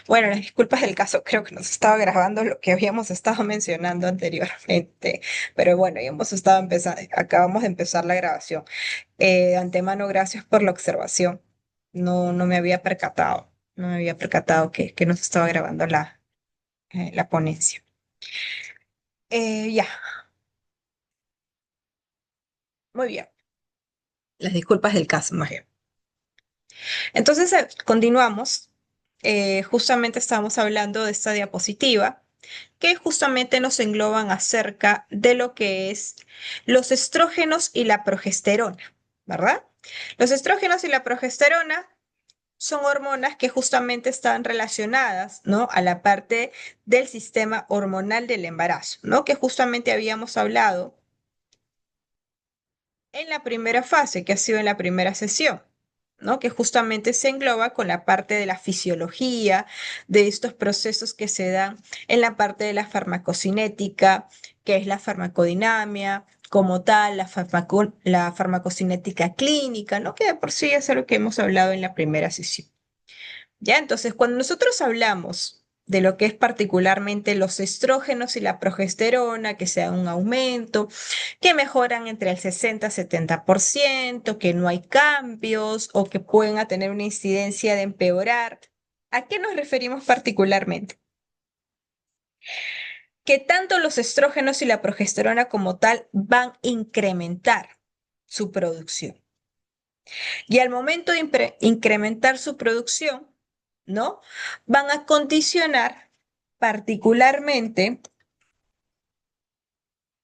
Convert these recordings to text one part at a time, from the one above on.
Bueno, las disculpas del caso, creo que nos estaba grabando lo que habíamos estado mencionando anteriormente, pero bueno, ya hemos estado empezando, acabamos de empezar la grabación. De antemano, gracias por la observación. No me había percatado, no me había percatado que nos estaba grabando la ponencia. Ya, muy bien. Las disculpas del caso, más bien. Entonces, continuamos. Justamente estábamos hablando de esta diapositiva que justamente nos engloban acerca de lo que es los estrógenos y la progesterona, ¿verdad? Los estrógenos y la progesterona son hormonas que justamente están relacionadas, ¿no? A la parte del sistema hormonal del embarazo, ¿no? Que justamente habíamos hablado en la primera fase, que ha sido en la primera sesión, ¿no? Que justamente se engloba con la parte de la fisiología, de estos procesos que se dan en la parte de la farmacocinética, que es la farmacodinamia, como tal, la farmacocinética clínica, ¿no? Que de por sí es algo que hemos hablado en la primera sesión. ¿Ya? Entonces, cuando nosotros hablamos de lo que es particularmente los estrógenos y la progesterona, que sea un aumento, que mejoran entre el 60 y 70%, que no hay cambios o que pueden tener una incidencia de empeorar, ¿a qué nos referimos particularmente? Que tanto los estrógenos y la progesterona como tal van a incrementar su producción. Y al momento de incrementar su producción, ¿no? Van a condicionar particularmente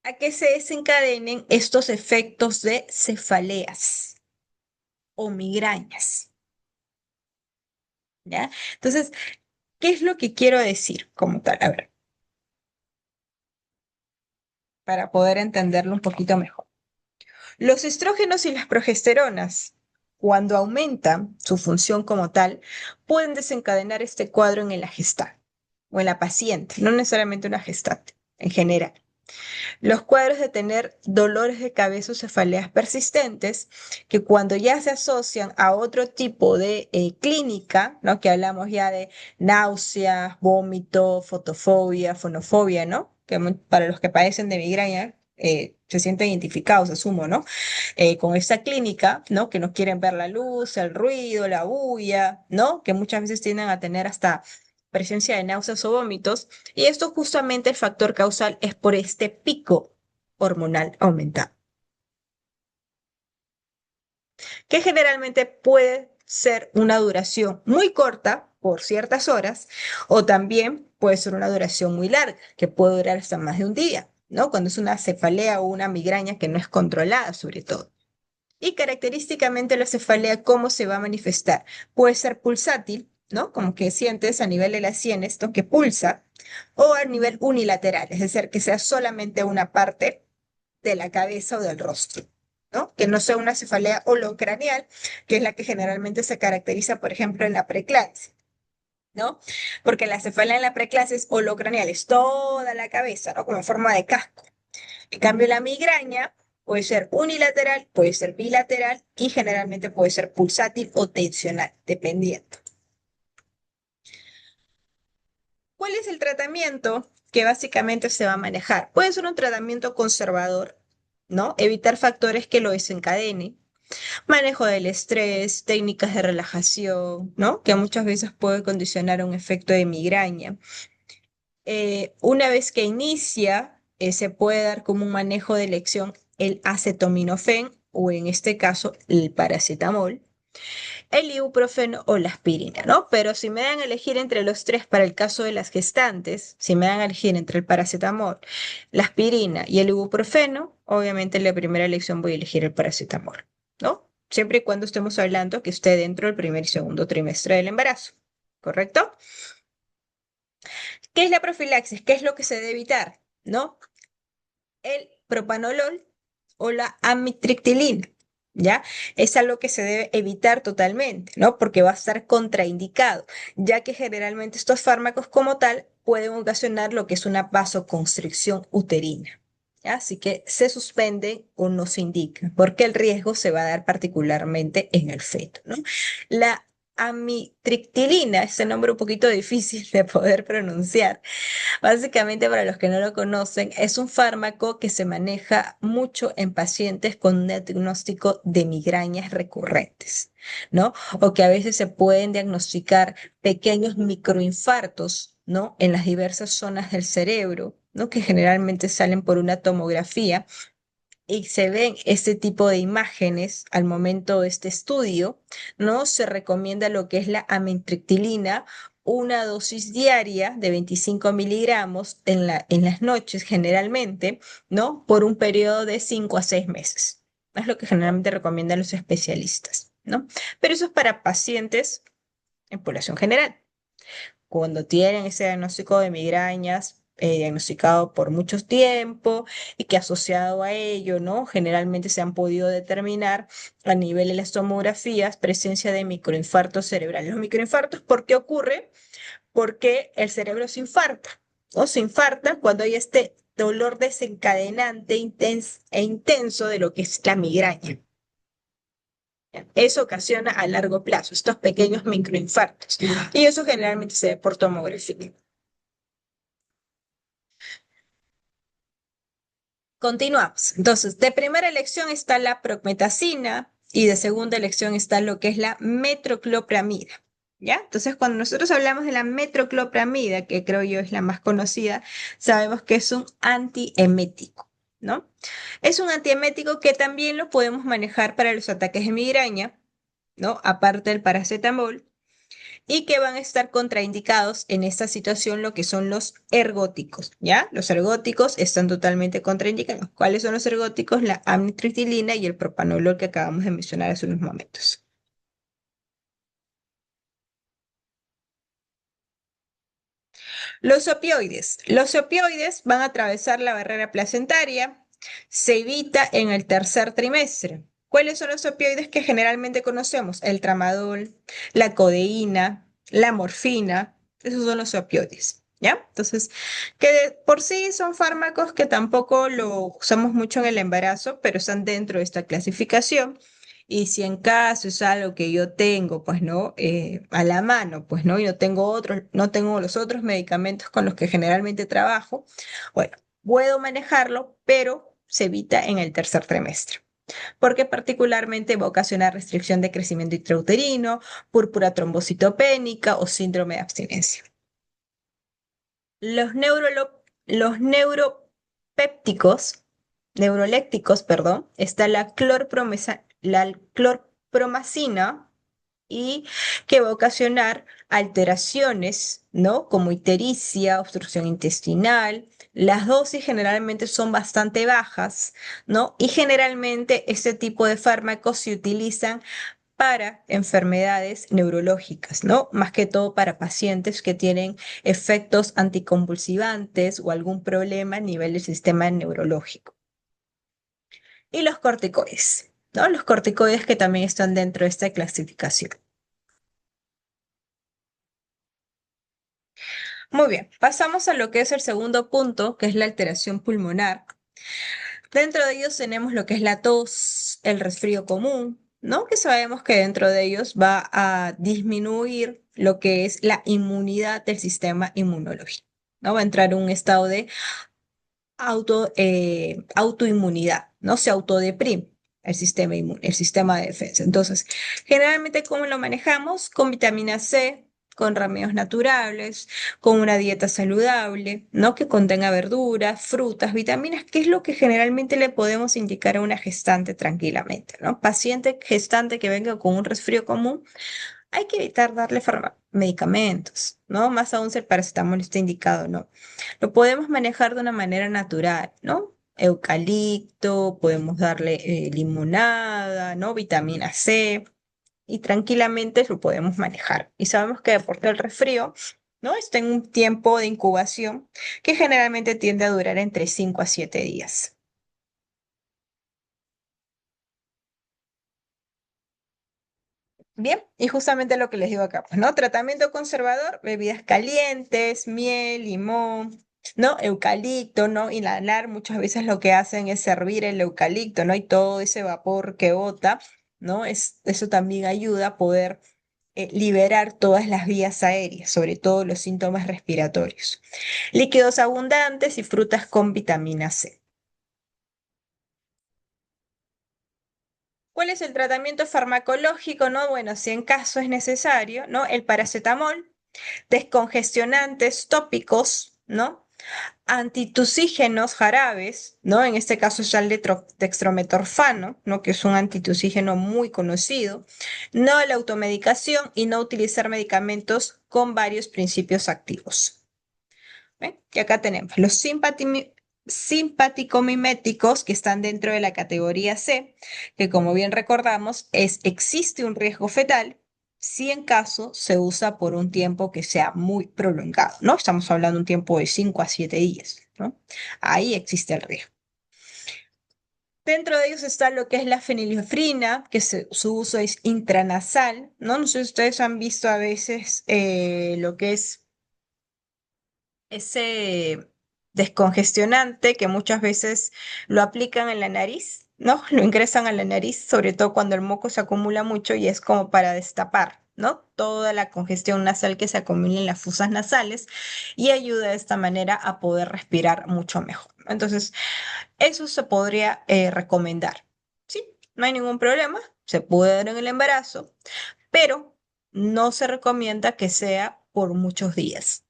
a que se desencadenen estos efectos de cefaleas o migrañas, ¿ya? Entonces, ¿qué es lo que quiero decir como tal? A ver, para poder entenderlo un poquito mejor. Los estrógenos y las progesteronas, cuando aumentan su función como tal, pueden desencadenar este cuadro en la gestante o en la paciente, no necesariamente una gestante, en general. Los cuadros de tener dolores de cabeza o cefaleas persistentes, que cuando ya se asocian a otro tipo de clínica, ¿no? Que hablamos ya de náuseas, vómito, fotofobia, fonofobia, ¿no? Que para los que padecen de migraña se sienten identificados, asumo, ¿no? Con esta clínica, ¿no? Que no quieren ver la luz, el ruido, la bulla, ¿no? Que muchas veces tienden a tener hasta presencia de náuseas o vómitos. Y esto justamente el factor causal es por este pico hormonal aumentado, que generalmente puede ser una duración muy corta por ciertas horas o también puede ser una duración muy larga, que puede durar hasta más de un día, ¿no? Cuando es una cefalea o una migraña que no es controlada, sobre todo. Y característicamente la cefalea, ¿cómo se va a manifestar? Puede ser pulsátil, ¿no? Como que sientes a nivel de la sien esto que pulsa, o a nivel unilateral, es decir, que sea solamente una parte de la cabeza o del rostro, ¿no? Que no sea una cefalea holocraneal, que es la que generalmente se caracteriza, por ejemplo, en la preeclampsia, ¿no? Porque la cefalea en la preeclampsia es holocraneal, es toda la cabeza, ¿no? Como en forma de casco. En cambio, la migraña puede ser unilateral, puede ser bilateral y generalmente puede ser pulsátil o tensional, dependiendo. ¿Cuál es el tratamiento que básicamente se va a manejar? Puede ser un tratamiento conservador, ¿no? Evitar factores que lo desencadenen. Manejo del estrés, técnicas de relajación, ¿no? Que muchas veces puede condicionar un efecto de migraña. Una vez que inicia, se puede dar como un manejo de elección el acetaminofén o en este caso el paracetamol, el ibuprofeno o la aspirina, ¿no? Pero si me dan a elegir entre los tres para el caso de las gestantes, si me dan a elegir entre el paracetamol, la aspirina y el ibuprofeno, obviamente en la primera elección voy a elegir el paracetamol, ¿no? Siempre y cuando estemos hablando que esté dentro del primer y segundo trimestre del embarazo, ¿correcto? ¿Qué es la profilaxis? ¿Qué es lo que se debe evitar? ¿No? El propanolol o la amitriptilina, ¿ya? Es algo que se debe evitar totalmente, ¿no? Porque va a estar contraindicado, ya que generalmente estos fármacos como tal pueden ocasionar lo que es una vasoconstricción uterina, ¿ya? Así que se suspende o no se indica, porque el riesgo se va a dar particularmente en el feto, ¿no? La amitriptilina, ese nombre un poquito difícil de poder pronunciar. Básicamente, para los que no lo conocen, es un fármaco que se maneja mucho en pacientes con un diagnóstico de migrañas recurrentes, ¿no? O que a veces se pueden diagnosticar pequeños microinfartos, ¿no? En las diversas zonas del cerebro, ¿no? Que generalmente salen por una tomografía y se ven este tipo de imágenes al momento de este estudio, ¿no? Se recomienda lo que es la amitriptilina, una dosis diaria de 25 miligramos en las noches generalmente, ¿no? Por un periodo de 5 a 6 meses. Es lo que generalmente recomiendan los especialistas, ¿no? Pero eso es para pacientes en población general cuando tienen ese diagnóstico de migrañas diagnosticado por mucho tiempo y que asociado a ello, ¿no? Generalmente se han podido determinar a nivel de las tomografías presencia de microinfartos cerebrales. Los microinfartos, ¿por qué ocurre? Porque el cerebro se infarta, ¿no? Se infarta cuando hay este dolor desencadenante e intenso de lo que es la migraña. Eso ocasiona a largo plazo estos pequeños microinfartos y eso generalmente se ve por tomografía. Continuamos. Entonces, de primera elección está la progmetacina y de segunda elección está lo que es la metroclopramida. ¿Ya? Entonces, cuando nosotros hablamos de la metroclopramida, que creo yo es la más conocida, sabemos que es un antiemético, ¿no? Es un antiemético que también lo podemos manejar para los ataques de migraña, ¿no? Aparte del paracetamol y que van a estar contraindicados en esta situación lo que son los ergóticos, ¿ya? Los ergóticos están totalmente contraindicados. ¿Cuáles son los ergóticos? La amitriptilina y el propanolol que acabamos de mencionar hace unos momentos. Los opioides. Los opioides van a atravesar la barrera placentaria, se evita en el tercer trimestre. ¿Cuáles son los opioides que generalmente conocemos? El tramadol, la codeína, la morfina, esos son los opioides, ¿ya? Entonces, que por sí son fármacos que tampoco lo usamos mucho en el embarazo, pero están dentro de esta clasificación. Y si en caso es algo que yo tengo, pues no, a la mano, pues no, y no tengo otros, no tengo los otros medicamentos con los que generalmente trabajo, bueno, puedo manejarlo, pero se evita en el tercer trimestre, porque particularmente va a ocasionar restricción de crecimiento intrauterino, púrpura trombocitopénica o síndrome de abstinencia. Los neuropépticos, neurolécticos, perdón, está la clorpromacina y que va a ocasionar alteraciones, ¿no? Como ictericia, obstrucción intestinal. Las dosis generalmente son bastante bajas, ¿no? Y generalmente este tipo de fármacos se utilizan para enfermedades neurológicas, ¿no? Más que todo para pacientes que tienen efectos anticonvulsivantes o algún problema a nivel del sistema neurológico. Y los corticoides, ¿no? Los corticoides que también están dentro de esta clasificación. Muy bien, pasamos a lo que es el segundo punto, que es la alteración pulmonar. Dentro de ellos tenemos lo que es la tos, el resfrío común, ¿no? Que sabemos que dentro de ellos va a disminuir lo que es la inmunidad del sistema inmunológico, ¿no? Va a entrar en un estado de autoinmunidad, ¿no? Se autodeprime el sistema inmune, el sistema de defensa. Entonces, generalmente, ¿cómo lo manejamos? Con vitamina C, con remedios naturales, con una dieta saludable, ¿no? Que contenga verduras, frutas, vitaminas, que es lo que generalmente le podemos indicar a una gestante tranquilamente, ¿no? Paciente gestante que venga con un resfrío común, hay que evitar darle medicamentos, ¿no? Más aún si el paracetamol está indicado, ¿no? Lo podemos manejar de una manera natural, ¿no? Eucalipto, podemos darle limonada, ¿no? Vitamina C y tranquilamente lo podemos manejar. Y sabemos que por el resfrío, ¿no? Está en un tiempo de incubación que generalmente tiende a durar entre 5 a 7 días. Bien, y justamente lo que les digo acá, pues, ¿no? Tratamiento conservador, bebidas calientes, miel, limón, ¿no? Eucalipto, ¿no? Inhalar, muchas veces lo que hacen es servir el eucalipto, ¿no? Y todo ese vapor que bota, ¿no? Eso también ayuda a poder liberar todas las vías aéreas, sobre todo los síntomas respiratorios. Líquidos abundantes y frutas con vitamina C. ¿Cuál es el tratamiento farmacológico? ¿No? Bueno, si en caso es necesario, ¿no? El paracetamol, descongestionantes tópicos, ¿no? Antitusígenos jarabes, ¿no? En este caso es el dextrometorfano, ¿no? Que es un antitusígeno muy conocido. No la automedicación y no utilizar medicamentos con varios principios activos. ¿Ven? Y acá tenemos los simpaticomiméticos que están dentro de la categoría C, que como bien recordamos, existe un riesgo fetal si en caso se usa por un tiempo que sea muy prolongado, ¿no? Estamos hablando de un tiempo de 5 a 7 días, ¿no? Ahí existe el riesgo. Dentro de ellos está lo que es la fenilefrina, que su uso es intranasal, ¿no? No sé si ustedes han visto a veces lo que es ese descongestionante que muchas veces lo aplican en la nariz, ¿no? Lo ingresan a la nariz, sobre todo cuando el moco se acumula mucho y es como para destapar, ¿no? Toda la congestión nasal que se acumula en las fosas nasales y ayuda de esta manera a poder respirar mucho mejor. Entonces, eso se podría recomendar, ¿sí? No hay ningún problema, se puede dar en el embarazo, pero no se recomienda que sea por muchos días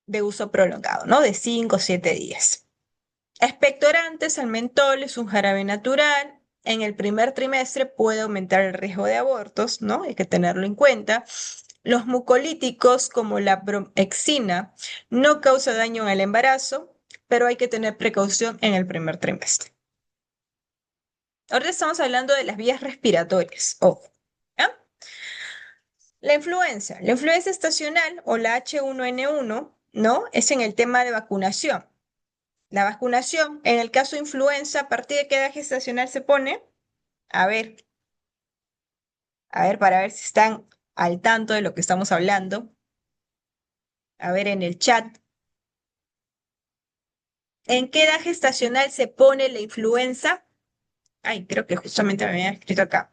de uso prolongado, ¿no? De 5 o 7 días. Expectorantes, el mentol es un jarabe natural. En el primer trimestre puede aumentar el riesgo de abortos, ¿no? Hay que tenerlo en cuenta. Los mucolíticos, como la bromhexina, no causa daño en el embarazo, pero hay que tener precaución en el primer trimestre. Ahora estamos hablando de las vías respiratorias. Ojo. ¿Ya? La influenza estacional o la H1N1, ¿no? Es en el tema de vacunación. La vacunación, en el caso de influenza, ¿a partir de qué edad gestacional se pone? A ver, a ver, para ver si están al tanto de lo que estamos hablando. A ver en el chat. ¿En qué edad gestacional se pone la influenza? Ay, creo que justamente me había escrito acá.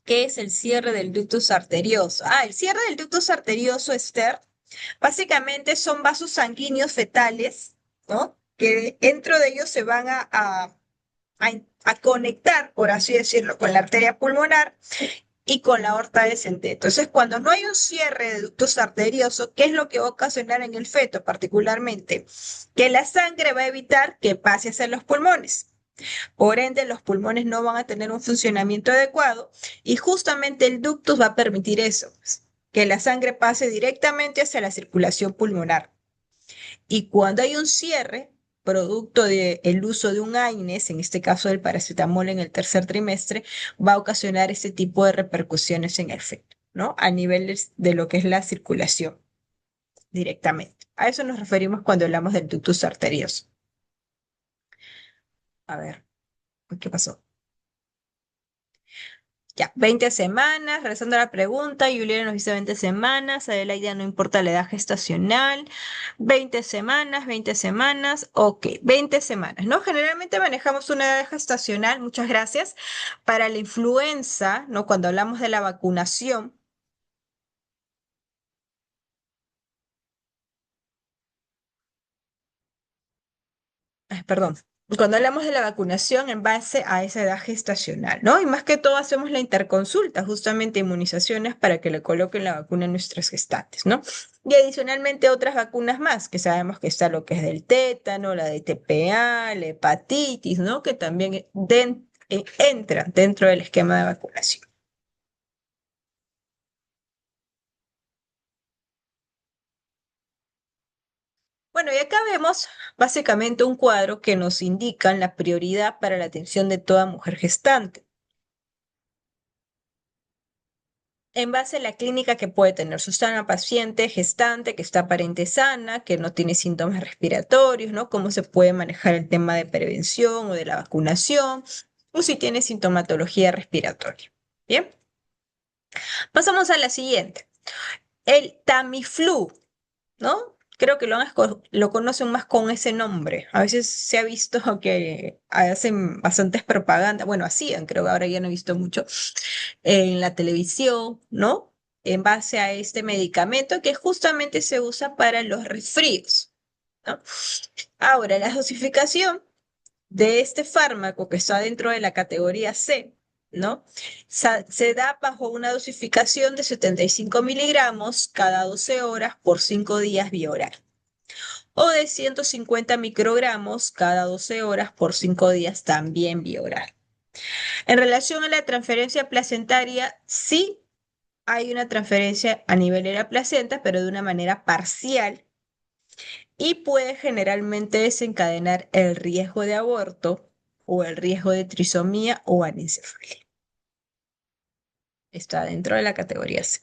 ¿Qué es el cierre del ductus arterioso? Ah, el cierre del ductus arterioso, Esther, básicamente son vasos sanguíneos fetales, ¿no? Que dentro de ellos se van a conectar, por así decirlo, con la arteria pulmonar y con la aorta descendente. Entonces, cuando no hay un cierre de ductus arterioso, ¿qué es lo que va a ocasionar en el feto particularmente? Que la sangre va a evitar que pase hacia los pulmones. Por ende, los pulmones no van a tener un funcionamiento adecuado y justamente el ductus va a permitir eso, pues, que la sangre pase directamente hacia la circulación pulmonar. Y cuando hay un cierre, producto del uso de un AINES, en este caso del paracetamol en el tercer trimestre, va a ocasionar ese tipo de repercusiones en el feto, ¿no? A nivel de lo que es la circulación directamente. A eso nos referimos cuando hablamos del ductus arterioso. A ver, ¿qué pasó? Ya, 20 semanas, regresando a la pregunta, Juliana nos dice 20 semanas, Adelaida no importa la edad gestacional, 20 semanas, ok, 20 semanas, ¿no? Generalmente manejamos una edad gestacional, muchas gracias, para la influenza, ¿no? Cuando hablamos de la vacunación, perdón, cuando hablamos de la vacunación en base a esa edad gestacional, ¿no? Y más que todo hacemos la interconsulta, justamente inmunizaciones para que le coloquen la vacuna a nuestras gestantes, ¿no? Y adicionalmente otras vacunas más, que sabemos que está lo que es del tétano, la de TPA, la hepatitis, ¿no? Que también entran dentro del esquema de vacunación. Bueno, y acá vemos básicamente un cuadro que nos indica la prioridad para la atención de toda mujer gestante, en base a la clínica que puede tener. Si está una paciente gestante que está aparente sana, que no tiene síntomas respiratorios, ¿no? Cómo se puede manejar el tema de prevención o de la vacunación, o si tiene sintomatología respiratoria. Bien, pasamos a la siguiente. El Tamiflu, ¿no? Creo que lo conocen más con ese nombre. A veces se ha visto que hacen bastantes propaganda, bueno, hacían, creo que ahora ya no he visto mucho, en la televisión, ¿no? En base a este medicamento que justamente se usa para los resfríos, ¿no? Ahora, la dosificación de este fármaco que está dentro de la categoría C, ¿no? Se da bajo una dosificación de 75 miligramos cada 12 horas por 5 días vía oral o de 150 microgramos cada 12 horas por 5 días también vía oral. En relación a la transferencia placentaria, sí hay una transferencia a nivel de la placenta, pero de una manera parcial y puede generalmente desencadenar el riesgo de aborto o el riesgo de trisomía o anencefalia. Está dentro de la categoría C.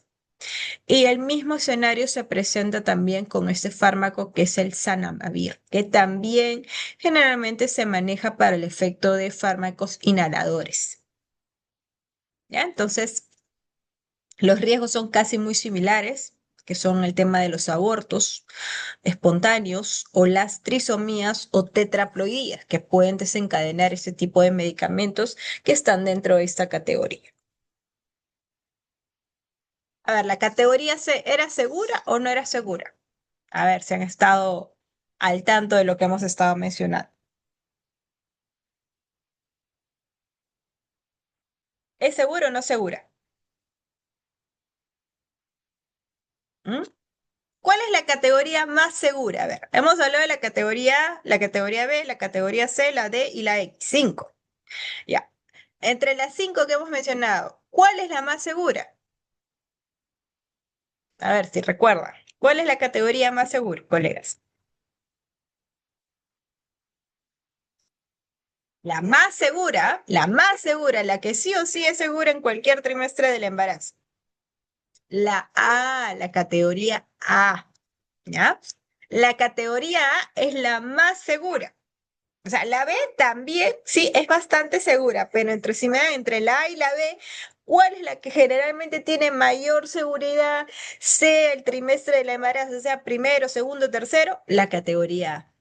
Y el mismo escenario se presenta también con este fármaco que es el Zanamivir, que también generalmente se maneja para el efecto de fármacos inhaladores. ¿Ya? Entonces, los riesgos son casi muy similares, que son el tema de los abortos espontáneos o las trisomías o tetraploidías, que pueden desencadenar este tipo de medicamentos que están dentro de esta categoría. A ver, ¿la categoría C era segura o no era segura? A ver si han estado al tanto de lo que hemos estado mencionando. ¿Es segura o no segura? ¿Mm? ¿Cuál es la categoría más segura? A ver, hemos hablado de la categoría A, la categoría B, la categoría C, la D y la X. Cinco. Ya. Entre las cinco que hemos mencionado, ¿cuál es la más segura? A ver si recuerdan. ¿Cuál es la categoría más segura, colegas? La más segura, la que sí o sí es segura en cualquier trimestre del embarazo. La A, la categoría A, ¿ya? La categoría A es la más segura. O sea, la B también, sí, es bastante segura, pero entre, si me dan entre la A y la B, ¿cuál es la que generalmente tiene mayor seguridad, sea el trimestre del embarazo, sea primero, segundo, tercero? La categoría A.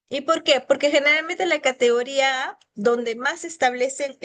¿Y por qué? Porque generalmente la categoría A, donde más se establecen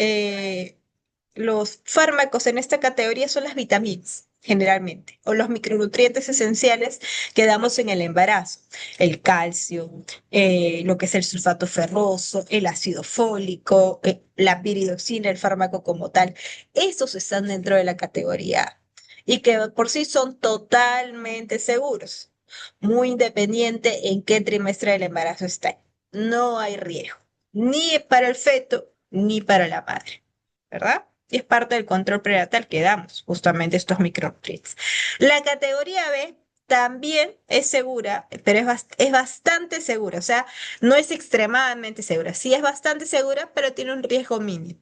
los fármacos en esta categoría son las vitaminas, generalmente, o los micronutrientes esenciales que damos en el embarazo, el calcio, lo que es el sulfato ferroso, el ácido fólico, la piridoxina, el fármaco como tal. Estos están dentro de la categoría A y que por sí son totalmente seguros, muy independiente en qué trimestre del embarazo está. No hay riesgo, ni para el feto, ni para la madre, ¿verdad? Y es parte del control prenatal que damos, justamente estos micronutrientes. La categoría B también es segura, pero es bastante segura, o sea, no es extremadamente segura, sí es bastante segura, pero tiene un riesgo mínimo.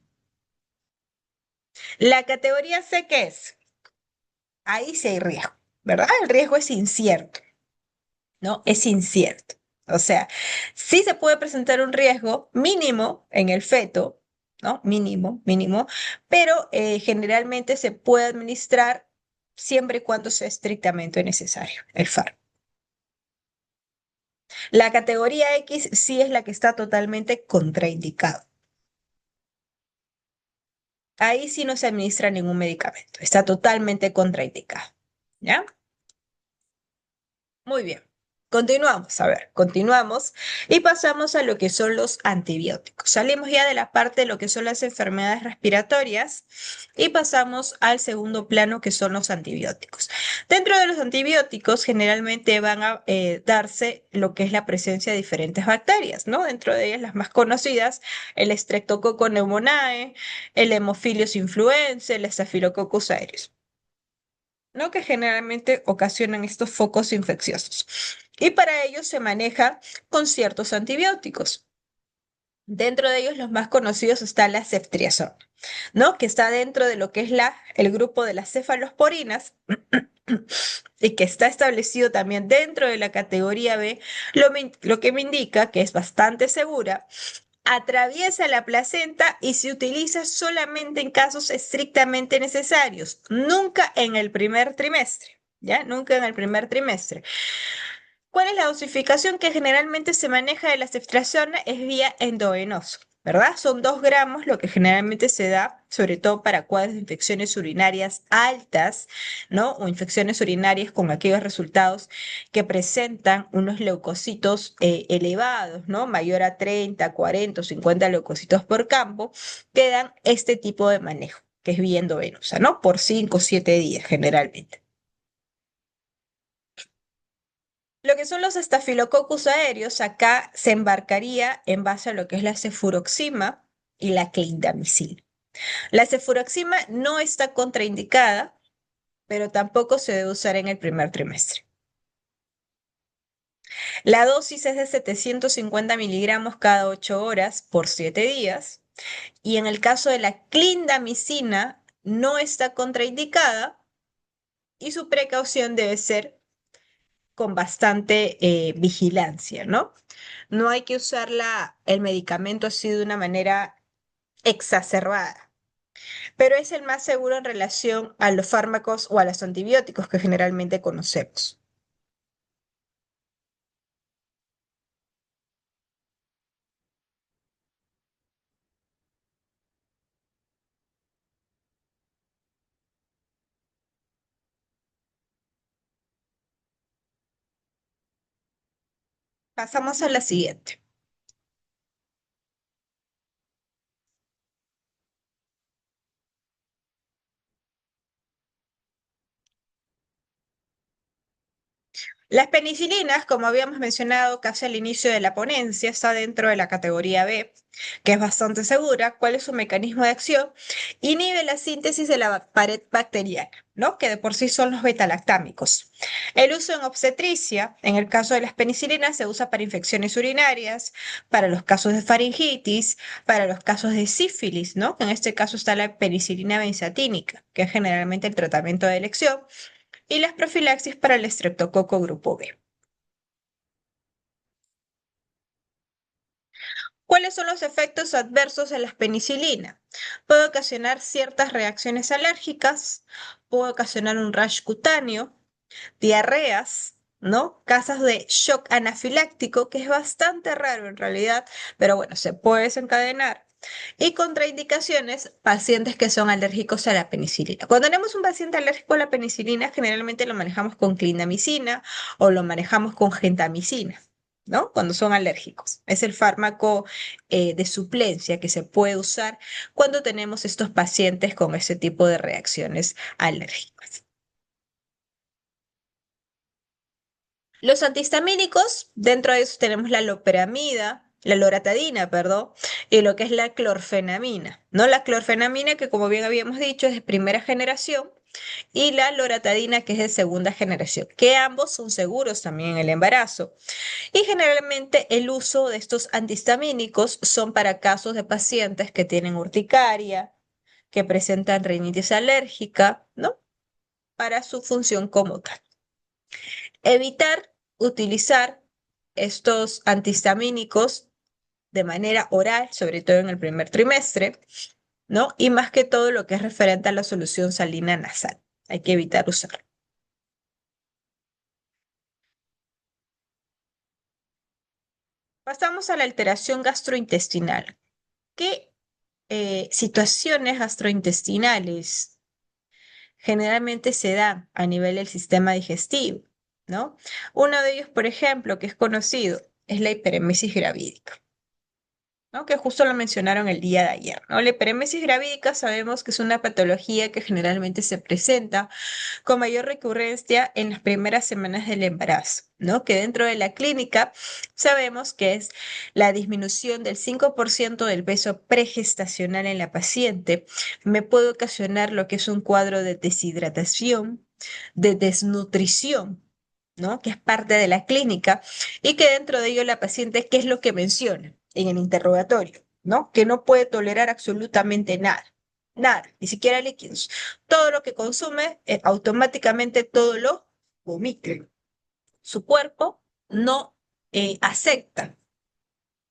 La categoría C, ¿qué es? Ahí sí hay riesgo, ¿verdad? El riesgo es incierto. ¿No? Es incierto. O sea, sí se puede presentar un riesgo mínimo en el feto, ¿no? Mínimo, mínimo, pero generalmente se puede administrar siempre y cuando sea estrictamente necesario el fármaco. La categoría X sí es la que está totalmente contraindicado. Ahí sí no se administra ningún medicamento, está totalmente contraindicado. ¿Ya? Muy bien. Continuamos, a ver, continuamos y pasamos a lo que son los antibióticos. Salimos ya de la parte de lo que son las enfermedades respiratorias y pasamos al segundo plano que son los antibióticos. Dentro de los antibióticos generalmente van a darse lo que es la presencia de diferentes bacterias, ¿no? Dentro de ellas las más conocidas, el Streptococcus pneumoniae, el Haemophilus influenzae, el Staphylococcus aureus. ¿No? Que generalmente ocasionan estos focos infecciosos. Y para ello se maneja con ciertos antibióticos. Dentro de ellos los más conocidos está la ceftriaxona, ¿no? Que está dentro de lo que es el grupo de las cefalosporinas y que está establecido también dentro de la categoría B, lo que me indica que es bastante segura, atraviesa la placenta y se utiliza solamente en casos estrictamente necesarios, nunca en el primer trimestre. ¿ya? Nunca en el primer trimestre. ¿Cuál es la dosificación que generalmente se maneja de la ceftriaxona? Es vía endovenosa, ¿verdad? Son 2 gramos lo que generalmente se da, sobre todo para cuadros de infecciones urinarias altas, ¿no? O infecciones urinarias con aquellos resultados que presentan unos leucocitos elevados, ¿no? Mayor a 30, 40 o 50 leucocitos por campo, que dan este tipo de manejo, que es vía endovenosa, ¿no? Por 5 o 7 días generalmente. Lo que son los estafilococcus aéreos, acá se embarcaría en base a lo que es la cefuroxima y la clindamicina. La cefuroxima no está contraindicada, pero tampoco se debe usar en el primer trimestre. La dosis es de 750 miligramos cada 8 horas por 7 días. Y en el caso de la clindamicina, no está contraindicada y su precaución debe ser con bastante vigilancia, ¿no? No hay que usar el medicamento así de una manera exacerbada, pero es el más seguro en relación a los fármacos o a los antibióticos que generalmente conocemos. Pasamos a la siguiente. Las penicilinas, como habíamos mencionado casi al inicio de la ponencia, está dentro de la categoría B, que es bastante segura. ¿Cuál es su mecanismo de acción? Inhibe la síntesis de la pared bacteriana, ¿no? Que de por sí son los betalactámicos. El uso en obstetricia, en el caso de las penicilinas, se usa para infecciones urinarias, para los casos de faringitis, para los casos de sífilis, ¿no? Que en este caso está la penicilina benzatínica, que es generalmente el tratamiento de elección y las profilaxis para el estreptococo grupo B. ¿Cuáles son los efectos adversos de la penicilina? Puede ocasionar ciertas reacciones alérgicas, puede ocasionar un rash cutáneo, diarreas, ¿no? Casos de shock anafiláctico, que es bastante raro en realidad, pero bueno, se puede desencadenar. Y contraindicaciones, pacientes que son alérgicos a la penicilina. Cuando tenemos un paciente alérgico a la penicilina, generalmente lo manejamos con clindamicina o lo manejamos con gentamicina, ¿no? Cuando son alérgicos. Es el fármaco de suplencia que se puede usar cuando tenemos estos pacientes con ese tipo de reacciones alérgicas. Los antihistamínicos, dentro de eso tenemos la loperamida, la loratadina, perdón, y lo que es la clorfenamina, ¿no? La clorfenamina, que como bien habíamos dicho, es de primera generación, y la loratadina, que es de segunda generación, que ambos son seguros también en el embarazo. Y generalmente el uso de estos antihistamínicos son para casos de pacientes que tienen urticaria, que presentan rinitis alérgica, ¿no? Para su función como tal. Evitar utilizar estos antihistamínicos de manera oral, sobre todo en el primer trimestre, ¿no? Y más que todo lo que es referente a la solución salina nasal. Hay que evitar usarlo. Pasamos a la alteración gastrointestinal. ¿Qué situaciones gastrointestinales generalmente se dan a nivel del sistema digestivo, ¿no? Uno de ellos, por ejemplo, que es conocido, es la hiperemesis gravídica. ¿No? Que justo lo mencionaron el día de ayer, ¿no? La hiperemesis gravídica sabemos que es una patología que generalmente se presenta con mayor recurrencia en las primeras semanas del embarazo, ¿no? Que dentro de la clínica sabemos que es la disminución del 5% del peso pregestacional en la paciente. Me puede ocasionar lo que es un cuadro de deshidratación, de desnutrición, ¿no? Que es parte de la clínica y que dentro de ello la paciente, ¿qué es lo que menciona en el interrogatorio? ¿No? Que no puede tolerar absolutamente nada, nada, ni siquiera líquidos. Todo lo que consume, automáticamente todo lo vomita. Su cuerpo no acepta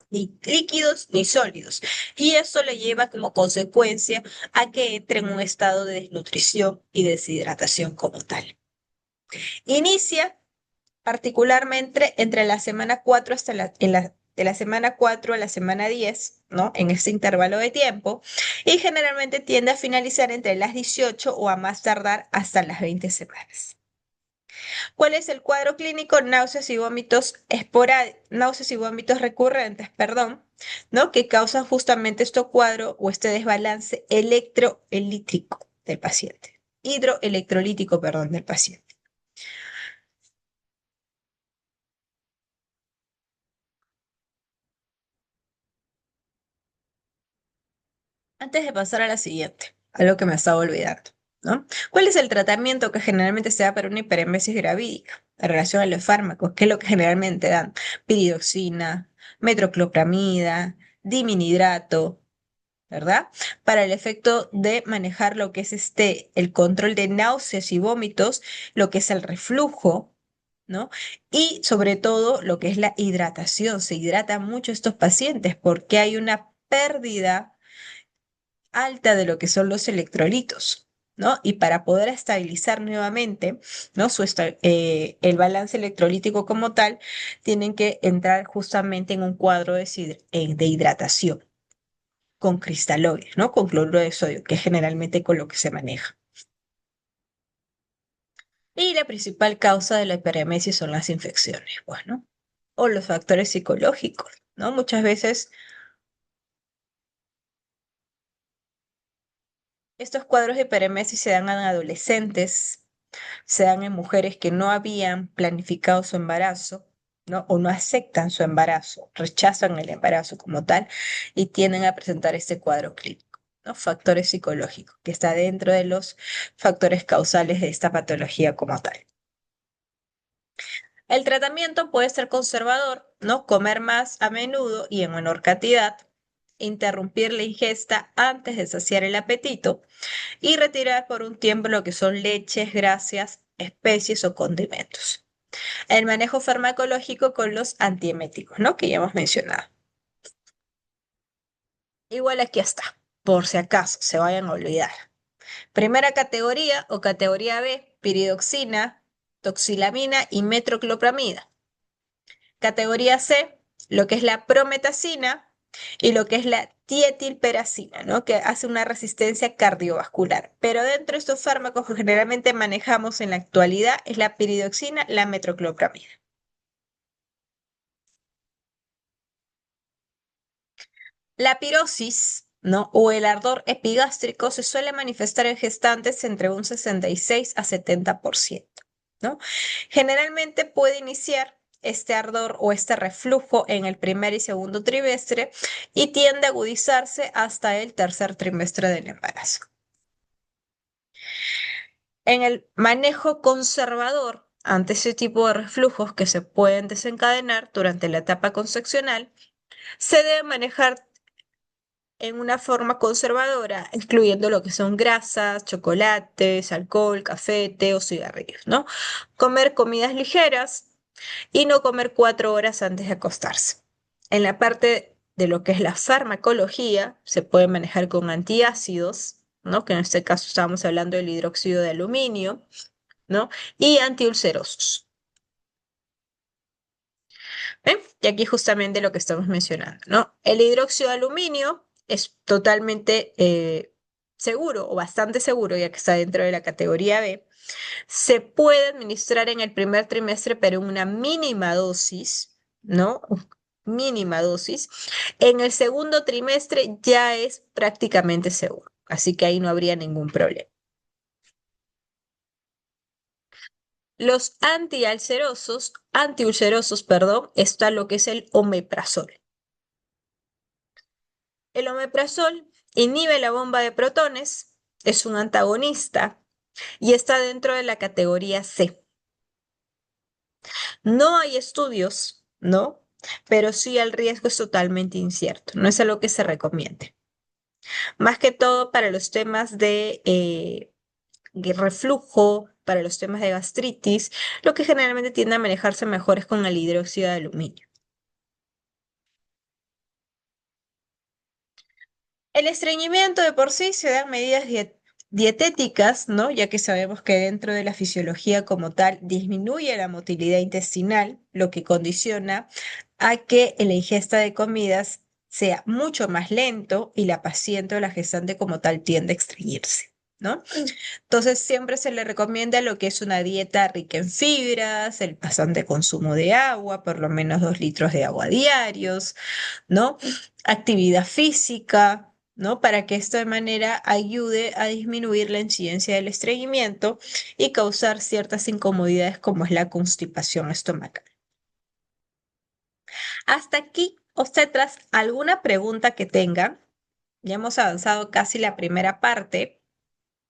ni líquidos ni sólidos. Y eso le lleva como consecuencia a que entre en un estado de desnutrición y deshidratación como tal. Inicia particularmente entre la semana 4 hasta de la semana 4 a la semana 10, ¿no? En este intervalo de tiempo, y generalmente tiende a finalizar entre las 18 o a más tardar hasta las 20 semanas. ¿Cuál es el cuadro clínico? Náuseas y vómitos recurrentes, perdón, ¿no? Que causan justamente este cuadro o este desbalance electroelítico del paciente. Hidroelectrolítico, perdón, del paciente. Antes de pasar a la siguiente, algo que me estaba olvidando, ¿no? ¿Cuál es el tratamiento que generalmente se da para una hiperemesis gravídica en relación a los fármacos? ¿Qué es lo que generalmente dan? Piridoxina, metoclopramida, diminidrato, ¿verdad? Para el efecto de manejar lo que es el control de náuseas y vómitos, lo que es el reflujo, ¿no? Y sobre todo lo que es la hidratación. Se hidratan mucho estos pacientes porque hay una pérdida alta de lo que son los electrolitos, ¿no? Y para poder estabilizar nuevamente, ¿no? El balance electrolítico como tal, tienen que entrar justamente en un cuadro de hidratación con cristaloides, ¿no? Con cloruro de sodio, que es generalmente con lo que se maneja. Y la principal causa de la hiperemesis son las infecciones, pues, ¿no? O los factores psicológicos, ¿no? Muchas veces estos cuadros de hiperemesis se dan en adolescentes, se dan en mujeres que no habían planificado su embarazo, ¿no? O no aceptan su embarazo, rechazan el embarazo como tal y tienden a presentar este cuadro clínico, ¿no? Factores psicológicos, que está dentro de los factores causales de esta patología como tal. El tratamiento puede ser conservador, ¿no? Comer más a menudo y en menor cantidad, interrumpir la ingesta antes de saciar el apetito y retirar por un tiempo lo que son leches, grasas, especies o condimentos. El manejo farmacológico con los antieméticos, ¿no? Que ya hemos mencionado. Igual aquí está, por si acaso se vayan a olvidar. Primera categoría o categoría B, piridoxina, toxilamina y metroclopramida. Categoría C, lo que es la prometacina y lo que es la dietilperacina, ¿no? Que hace una resistencia cardiovascular. Pero dentro de estos fármacos que generalmente manejamos en la actualidad es la piridoxina, la metroclopramida. La pirosis, ¿no? O el ardor epigástrico se suele manifestar en gestantes entre un 66 a 70%, ¿no? Generalmente puede iniciar este ardor o este reflujo en el primer y segundo trimestre y tiende a agudizarse hasta el tercer trimestre del embarazo. En el manejo conservador ante ese tipo de reflujos que se pueden desencadenar durante la etapa concepcional, se debe manejar en una forma conservadora, incluyendo lo que son grasas, chocolates, alcohol, café, té o cigarrillos, ¿no? Comer comidas ligeras y no comer 4 horas antes de acostarse. En la parte de lo que es la farmacología, se puede manejar con antiácidos, ¿no? Que en este caso estamos hablando del hidróxido de aluminio, ¿no? Y antiulcerosos. ¿Ven? Y aquí justamente lo que estamos mencionando, ¿no? El hidróxido de aluminio es totalmente seguro o bastante seguro, ya que está dentro de la categoría B. Se puede administrar en el primer trimestre, pero en una mínima dosis, ¿no? Mínima dosis. En el segundo trimestre ya es prácticamente seguro, así que ahí no habría ningún problema. Los antiulcerosos, perdón, está lo que es el omeprazol. El omeprazol inhibe la bomba de protones, es un antagonista y está dentro de la categoría C. No hay estudios, ¿no? Pero sí el riesgo es totalmente incierto, no es algo que se recomiende. Más que todo para los temas de reflujo, para los temas de gastritis, lo que generalmente tiende a manejarse mejor es con el hidróxido de aluminio. El estreñimiento de por sí se da en medidas dietéticas, ¿no? Ya que sabemos que dentro de la fisiología como tal disminuye la motilidad intestinal, lo que condiciona a que la ingesta de comidas sea mucho más lento y la paciente o la gestante como tal tiende a estreñirse, ¿no? Entonces siempre se le recomienda lo que es una dieta rica en fibras, el bastante consumo de agua, por lo menos 2 litros de agua diarios, ¿no? Actividad física, ¿no? Para que esto de manera ayude a disminuir la incidencia del estreñimiento y causar ciertas incomodidades como es la constipación estomacal. Hasta aquí, obstetras, ¿alguna pregunta que tengan? Ya hemos avanzado casi la primera parte.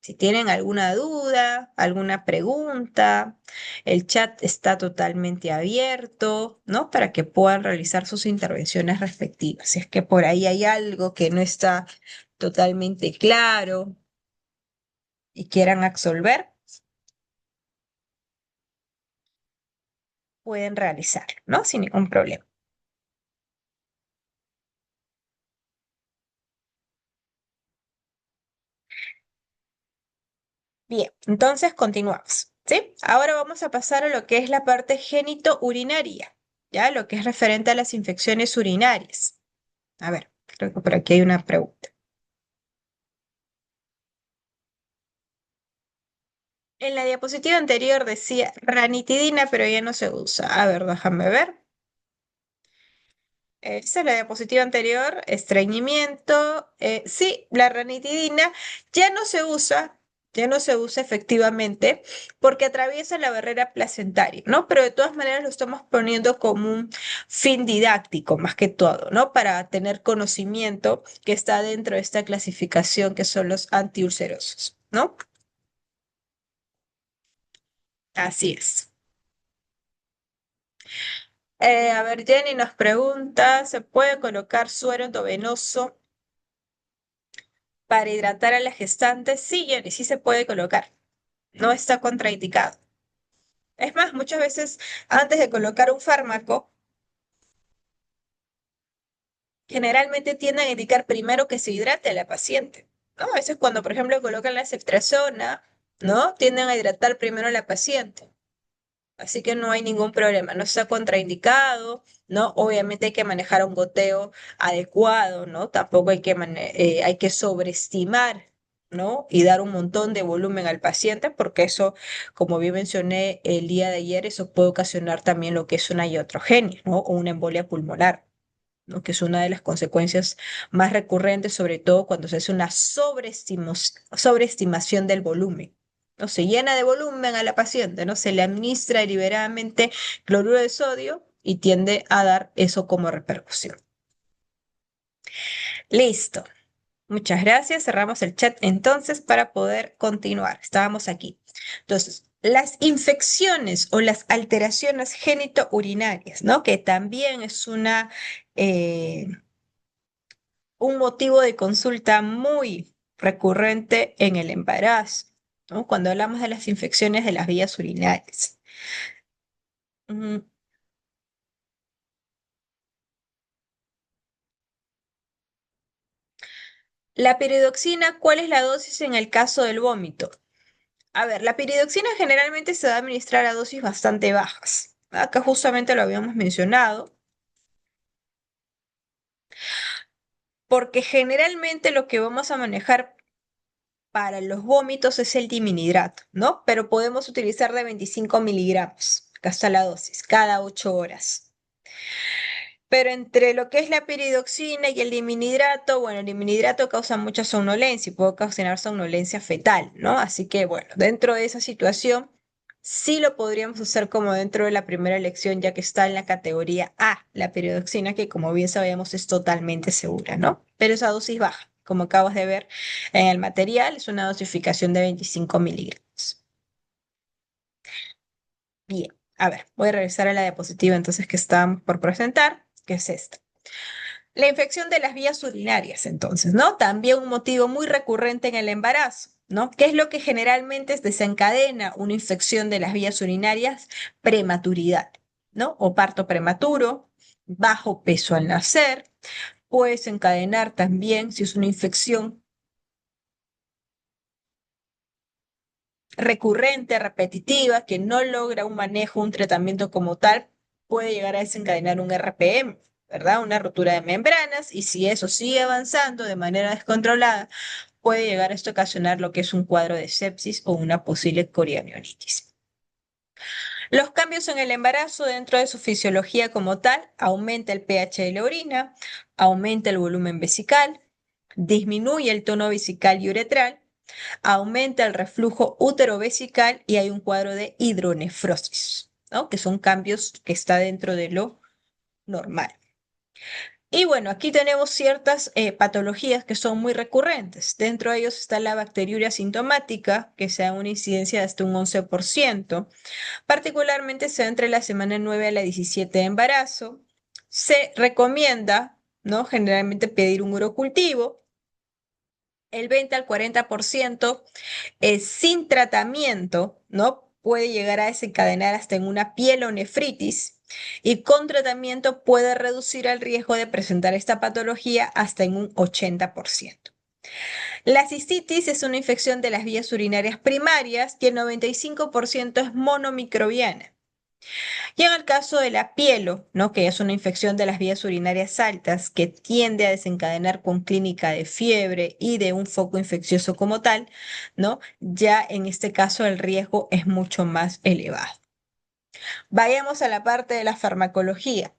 Si tienen alguna duda, alguna pregunta, el chat está totalmente abierto, ¿no? Para que puedan realizar sus intervenciones respectivas. Si es que por ahí hay algo que no está totalmente claro y quieran absolver, pueden realizarlo, ¿no? Sin ningún problema. Bien, entonces continuamos, ¿sí? Ahora vamos a pasar a lo que es la parte genitourinaria, ¿ya? Lo que es referente a las infecciones urinarias. A ver, creo que por aquí hay una pregunta. En la diapositiva anterior decía ranitidina, pero ya no se usa. A ver, déjame ver. Esa es la diapositiva anterior, estreñimiento. Sí, la ranitidina ya no se usa efectivamente porque atraviesa la barrera placentaria, ¿no? Pero de todas maneras lo estamos poniendo como un fin didáctico más que todo, ¿no? Para tener conocimiento que está dentro de esta clasificación que son los antiulcerosos, ¿no? Así es. A ver, Jenny nos pregunta, ¿se puede colocar suero endovenoso para hidratar a la gestante? Sí, Jenny, sí se puede colocar. No está contraindicado. Es más, muchas veces antes de colocar un fármaco, generalmente tienden a indicar primero que se hidrate a la paciente, ¿no? A veces cuando, por ejemplo, colocan la ceftriaxona, ¿no? Tienden a hidratar primero a la paciente. Así que no hay ningún problema, no está contraindicado, ¿no? Obviamente hay que manejar un goteo adecuado, ¿no? Tampoco hay que sobreestimar, ¿no? Y dar un montón de volumen al paciente, porque eso, como bien mencioné el día de ayer, eso puede ocasionar también lo que es una iatrogenia, ¿no? O una embolia pulmonar, ¿no? Que es una de las consecuencias más recurrentes, sobre todo cuando se hace una sobreestimación del volumen. No se llena de volumen a la paciente, ¿no? Se le administra deliberadamente cloruro de sodio y tiende a dar eso como repercusión. Listo. Muchas gracias. Cerramos el chat entonces para poder continuar. Estábamos aquí. Entonces, las infecciones o las alteraciones genitourinarias, ¿no? Que también es eh, un motivo de consulta muy recurrente en el embarazo, ¿no? Cuando hablamos de las infecciones de las vías urinarias. Mm, La piridoxina, ¿cuál es la dosis en el caso del vómito? A ver, la piridoxina generalmente se va a administrar a dosis bastante bajas. Acá justamente lo habíamos mencionado, porque generalmente lo que vamos a manejar para los vómitos es el diminuidrato, ¿no? Pero podemos utilizar de 25 miligramos, acá está la dosis, cada 8 horas. Pero entre lo que es la piridoxina y el diminuidrato, bueno, el diminuidrato causa mucha somnolencia y puede ocasionar somnolencia fetal, ¿no? Así que, bueno, dentro de esa situación, sí lo podríamos hacer como dentro de la primera elección, ya que está en la categoría A, la piridoxina, que como bien sabemos es totalmente segura, ¿no? Pero esa dosis baja, como acabas de ver en el material, es una dosificación de 25 miligramos. Bien, a ver, voy a regresar a la diapositiva entonces que estábamos por presentar, que es esta. La infección de las vías urinarias, entonces, ¿no? También un motivo muy recurrente en el embarazo, ¿no? ¿Qué es lo que generalmente desencadena una infección de las vías urinarias? Prematuridad, ¿no? O parto prematuro, bajo peso al nacer, puede desencadenar también, si es una infección recurrente, repetitiva, que no logra un manejo, un tratamiento como tal, puede llegar a desencadenar un RPM, ¿verdad? Una rotura de membranas, y si eso sigue avanzando de manera descontrolada, puede llegar a esto a ocasionar lo que es un cuadro de sepsis o una posible coriamionitis. Los cambios en el embarazo dentro de su fisiología como tal, aumenta el pH de la orina, aumenta el volumen vesical, disminuye el tono vesical y uretral, aumenta el reflujo útero-vesical y hay un cuadro de hidronefrosis, ¿no? Que son cambios que está dentro de lo normal. Y bueno, aquí tenemos ciertas patologías que son muy recurrentes. Dentro de ellos está la bacteriuria sintomática, que se da una incidencia de hasta un 11%. Particularmente se da entre la semana 9 a la 17 de embarazo. Se recomienda, ¿no? Generalmente pedir un urocultivo. El 20 al 40% sin tratamiento, ¿no? Puede llegar a desencadenar hasta en una pielonefritis y con tratamiento puede reducir el riesgo de presentar esta patología hasta en un 80%. La cistitis es una infección de las vías urinarias primarias y el 95% es monomicrobiana. Y en el caso de la pielo, ¿no? Que es una infección de las vías urinarias altas que tiende a desencadenar con clínica de fiebre y de un foco infeccioso como tal, ¿no? Ya en este caso el riesgo es mucho más elevado. Vayamos a la parte de la farmacología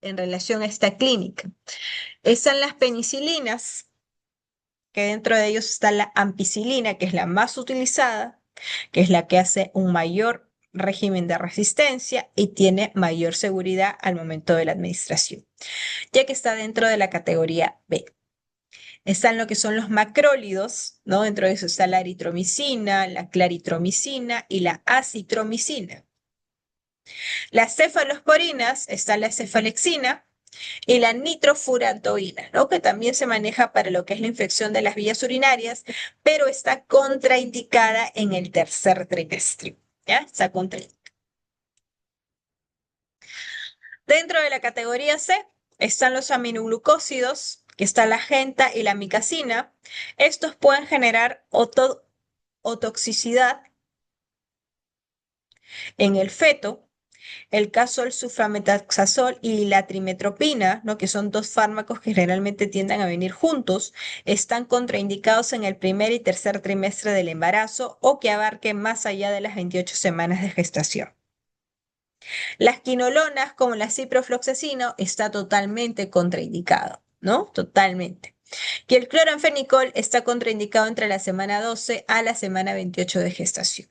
en relación a esta clínica. Están las penicilinas, que dentro de ellos está la ampicilina, que es la más utilizada, que es la que hace un mayor régimen de resistencia y tiene mayor seguridad al momento de la administración, ya que está dentro de la categoría B. Están lo que son los macrólidos, ¿no? Dentro de eso está la eritromicina, la claritromicina y la acitromicina. Las cefalosporinas está la cefalexina, y la nitrofurantoína, ¿no? Que también se maneja para lo que es la infección de las vías urinarias, pero está contraindicada en el tercer trimestre. ¿Ya? Está contraindicada. Dentro de la categoría C están los aminoglucósidos, que está la genta y la micacina. Estos pueden generar otoxicidad en el feto. El caso del sulfamethoxazol y la trimetropina, ¿no? Que son dos fármacos que generalmente tienden a venir juntos, están contraindicados en el primer y tercer trimestre del embarazo o que abarquen más allá de las 28 semanas de gestación. Las quinolonas, como la ciprofloxacino, está totalmente contraindicado, ¿no? Totalmente. Y el cloranfenicol está contraindicado entre la semana 12 a la semana 28 de gestación.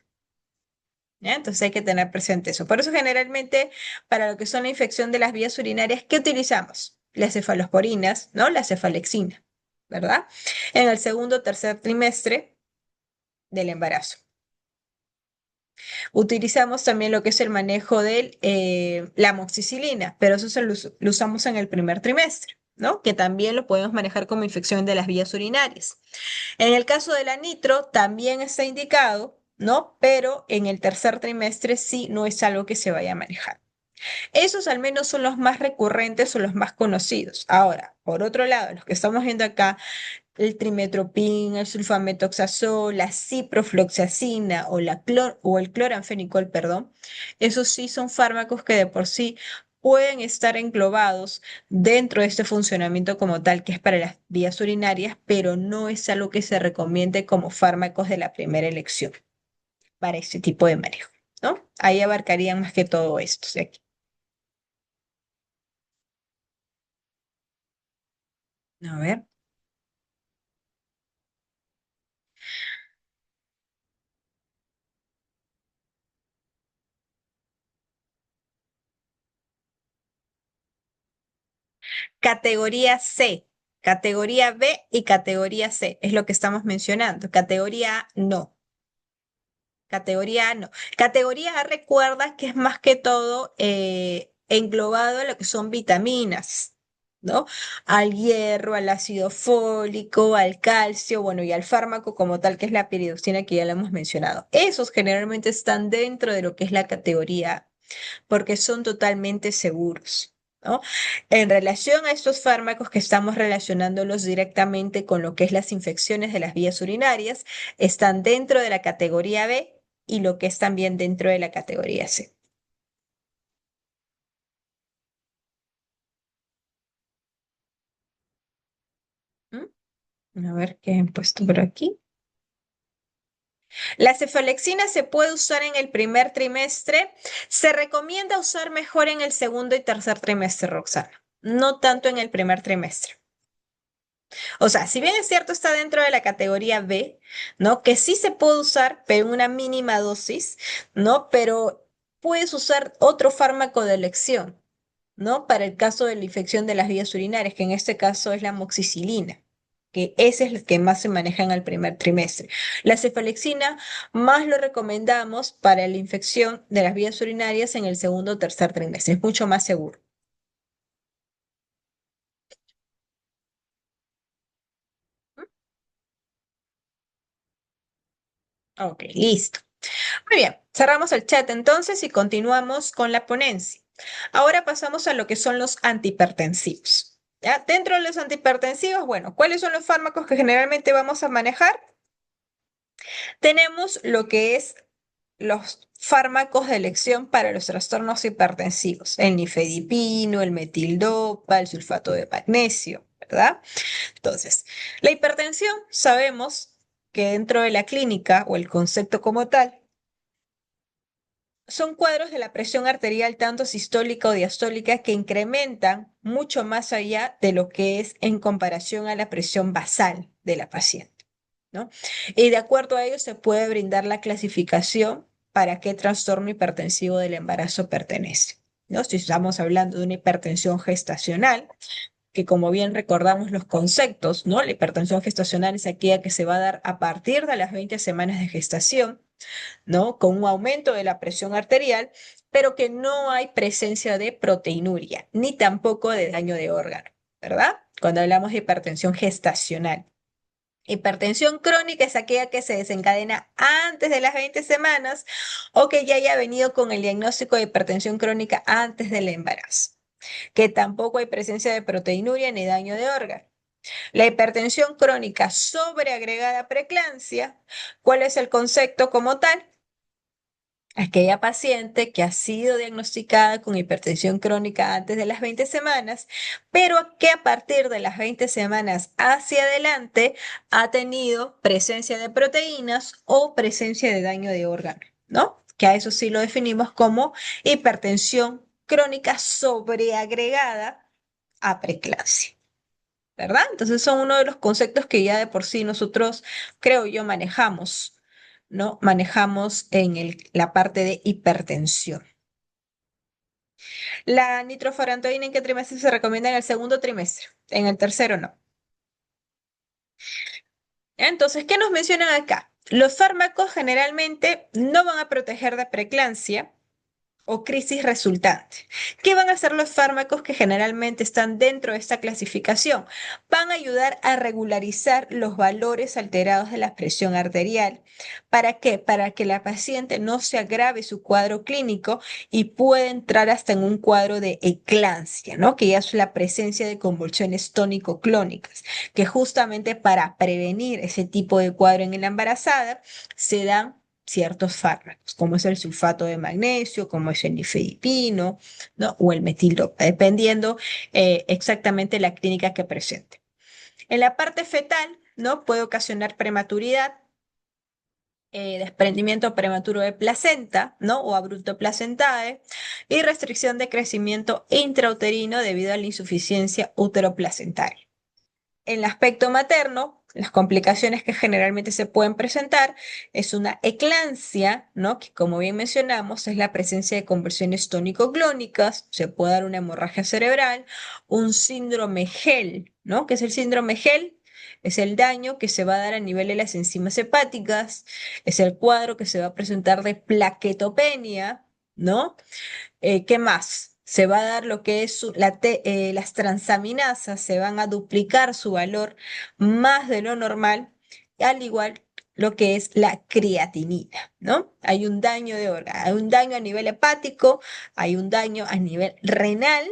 ¿Ya? Entonces hay que tener presente eso. Por eso generalmente para lo que son la infección de las vías urinarias, ¿qué utilizamos? Las cefalosporinas, ¿no? La cefalexina, ¿verdad? En el segundo o tercer trimestre del embarazo. Utilizamos también lo que es el manejo de la amoxicilina, pero eso lo usamos en el primer trimestre, ¿no? Que también lo podemos manejar como infección de las vías urinarias. En el caso de la nitro, también está indicado, ¿no? Pero en el tercer trimestre sí no es algo que se vaya a manejar. Esos al menos son los más recurrentes o los más conocidos. Ahora, por otro lado, los que estamos viendo acá, el trimetopin, el sulfametoxazol, la ciprofloxacina o el cloranfenicol, perdón, esos sí son fármacos que de por sí pueden estar englobados dentro de este funcionamiento como tal, que es para las vías urinarias, pero no es algo que se recomiende como fármacos de la primera elección para este tipo de manejo, ¿no? Ahí abarcarían más que todo esto de aquí. A ver. Categoría C, categoría B y categoría C, es lo que estamos mencionando. Categoría A, no. Categoría A, no. Categoría A, recuerda que es más que todo englobado en lo que son vitaminas, ¿no? Al hierro, al ácido fólico, al calcio, bueno, y al fármaco como tal, que es la piridoxina que ya lo hemos mencionado. Esos generalmente están dentro de lo que es la categoría A, porque son totalmente seguros. ¿no? En relación a estos fármacos que estamos relacionándolos directamente con lo que es las infecciones de las vías urinarias, están dentro de la categoría B y lo que es también dentro de la categoría C. ¿Mm? A ver qué he puesto por aquí. La cefalexina se puede usar en el primer trimestre. Se recomienda usar mejor en el segundo y tercer trimestre, Roxana, no tanto en el primer trimestre. O sea, si bien es cierto, está dentro de la categoría B, ¿no? Que sí se puede usar, pero en una mínima dosis, ¿no? Pero puedes usar otro fármaco de elección, ¿no? Para el caso de la infección de las vías urinarias, que en este caso es la amoxicilina, que ese es el que más se maneja en el primer trimestre. La cefalexina más lo recomendamos para la infección de las vías urinarias en el segundo o tercer trimestre, es mucho más seguro. Ok, listo. Muy bien, cerramos el chat entonces y continuamos con la ponencia. Ahora pasamos a lo que son los antihipertensivos. ¿Ya? Dentro de los antihipertensivos, bueno, ¿cuáles son los fármacos que generalmente vamos a manejar? Tenemos lo que es los fármacos de elección para los trastornos hipertensivos, el nifedipino, el metildopa, el sulfato de magnesio, ¿verdad? Entonces, la hipertensión sabemos que dentro de la clínica o el concepto como tal, son cuadros de la presión arterial tanto sistólica o diastólica que incrementan mucho más allá de lo que es en comparación a la presión basal de la paciente, ¿no? Y de acuerdo a ello se puede brindar la clasificación para qué trastorno hipertensivo del embarazo pertenece, ¿no? Si estamos hablando de una hipertensión gestacional, que como bien recordamos los conceptos, ¿no? La hipertensión gestacional es aquella que se va a dar a partir de las 20 semanas de gestación, ¿no? Con un aumento de la presión arterial, pero que no hay presencia de proteinuria, ni tampoco de daño de órgano, ¿verdad? Cuando hablamos de hipertensión gestacional. Hipertensión crónica es aquella que se desencadena antes de las 20 semanas o que ya haya venido con el diagnóstico de hipertensión crónica antes del embarazo, que tampoco hay presencia de proteinuria ni daño de órgano. La hipertensión crónica sobreagregada a preeclampsia, ¿cuál es el concepto como tal? Aquella paciente que ha sido diagnosticada con hipertensión crónica antes de las 20 semanas, pero que a partir de las 20 semanas hacia adelante ha tenido presencia de proteínas o presencia de daño de órgano, ¿no? Que a eso sí lo definimos como hipertensión crónica sobreagregada a preeclampsia, ¿verdad? Entonces son uno de los conceptos que ya de por sí nosotros, creo yo, manejamos, ¿no? Manejamos en la parte de hipertensión. La nitrofurantoína, ¿en qué trimestre se recomienda? En el segundo trimestre, en el tercero no. Entonces, ¿qué nos mencionan acá? Los fármacos generalmente no van a proteger de preeclampsia o crisis resultante. ¿Qué van a hacer los fármacos que generalmente están dentro de esta clasificación? Van a ayudar a regularizar los valores alterados de la presión arterial. ¿Para qué? Para que la paciente no se agrave su cuadro clínico y pueda entrar hasta en un cuadro de eclampsia, ¿no? Que ya es la presencia de convulsiones tónico-clónicas, que justamente para prevenir ese tipo de cuadro en la embarazada se dan ciertos fármacos, como es el sulfato de magnesio, como es el nifedipino, ¿no? O el metildopa, dependiendo exactamente la clínica que presente. En la parte fetal, ¿no? Puede ocasionar prematuridad, desprendimiento prematuro de placenta, ¿no? O abrupto placentae, y restricción de crecimiento intrauterino debido a la insuficiencia uteroplacentaria. En el aspecto materno, las complicaciones que generalmente se pueden presentar es una eclampsia, ¿no? Que como bien mencionamos es la presencia de convulsiones tónico-clónicas, se puede dar una hemorragia cerebral, un síndrome GEL, ¿no? ¿Qué es el síndrome GEL? Es el daño que se va a dar a nivel de las enzimas hepáticas, es el cuadro que se va a presentar de plaquetopenia, ¿no? ¿Qué más? Se va a dar lo que es las transaminasas, se van a duplicar su valor más de lo normal, al igual lo que es la creatinina, ¿no? Hay un daño de órgano, hay un daño a nivel hepático, hay un daño a nivel renal,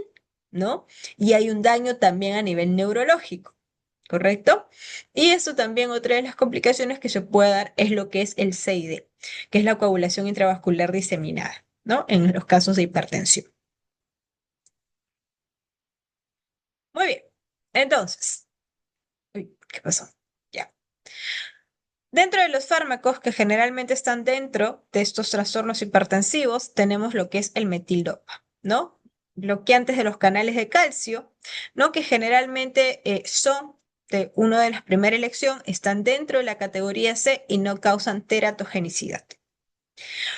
¿no? Y hay un daño también a nivel neurológico, ¿correcto? Y eso también, otra de las complicaciones que se puede dar es lo que es el CID, que es la coagulación intravascular diseminada, ¿no? En los casos de hipertensión. Muy bien. Entonces, uy, ¿qué pasó? Ya. Dentro de los fármacos que generalmente están dentro de estos trastornos hipertensivos, tenemos lo que es el metildopa, ¿no? Bloqueantes de los canales de calcio, ¿no? Que generalmente son de una de las primeras elección, están dentro de la categoría C y no causan teratogenicidad.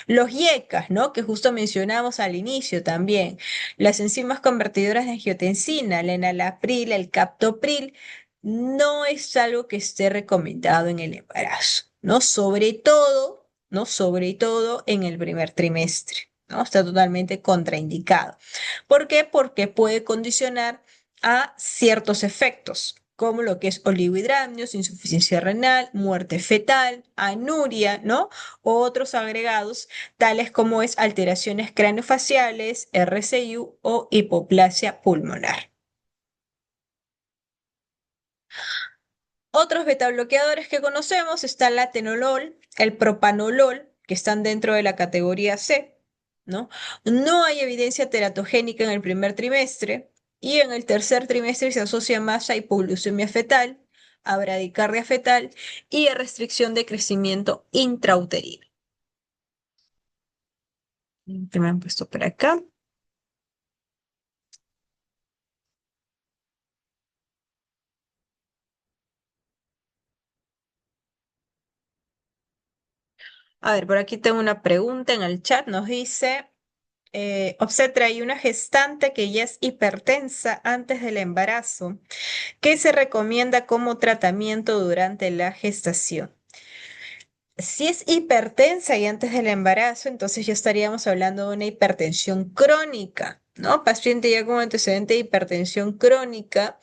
Los IECAS, ¿no? Que justo mencionamos al inicio también. Las enzimas convertidoras de angiotensina, el enalapril, el captopril, no es algo que esté recomendado en el embarazo, ¿no? Sobre todo, ¿no? Sobre todo en el primer trimestre, ¿no? Está totalmente contraindicado. ¿Por qué? Porque puede condicionar a ciertos efectos, como lo que es oligohidramios, insuficiencia renal, muerte fetal, anuria, ¿no? O otros agregados, tales como es alteraciones craneofaciales, RCU o hipoplasia pulmonar. Otros betabloqueadores que conocemos están la atenolol, el propanolol, que están dentro de la categoría C, ¿no? No hay evidencia teratogénica en el primer trimestre y en el tercer trimestre se asocia más a hipoglucemia fetal, a bradicardia fetal y a restricción de crecimiento intrauterino. Que me han puesto por acá. A ver, por aquí tengo una pregunta en el chat. Nos dice, obstetra, hay una gestante que ya es hipertensa antes del embarazo. ¿Qué se recomienda como tratamiento durante la gestación? Si es hipertensa y antes del embarazo, entonces ya estaríamos hablando de una hipertensión crónica, ¿no? Paciente ya con antecedente de hipertensión crónica.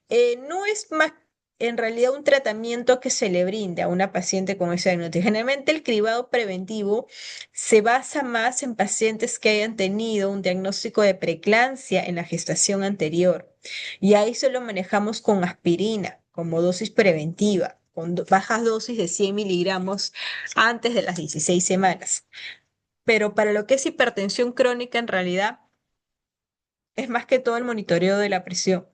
No es más en realidad un tratamiento que se le brinde a una paciente con ese diagnóstico. Generalmente el cribado preventivo se basa más en pacientes que hayan tenido un diagnóstico de preeclampsia en la gestación anterior. Y ahí se lo manejamos con aspirina como dosis preventiva, con bajas dosis de 100 miligramos antes de las 16 semanas. Pero para lo que es hipertensión crónica, en realidad es más que todo el monitoreo de la presión.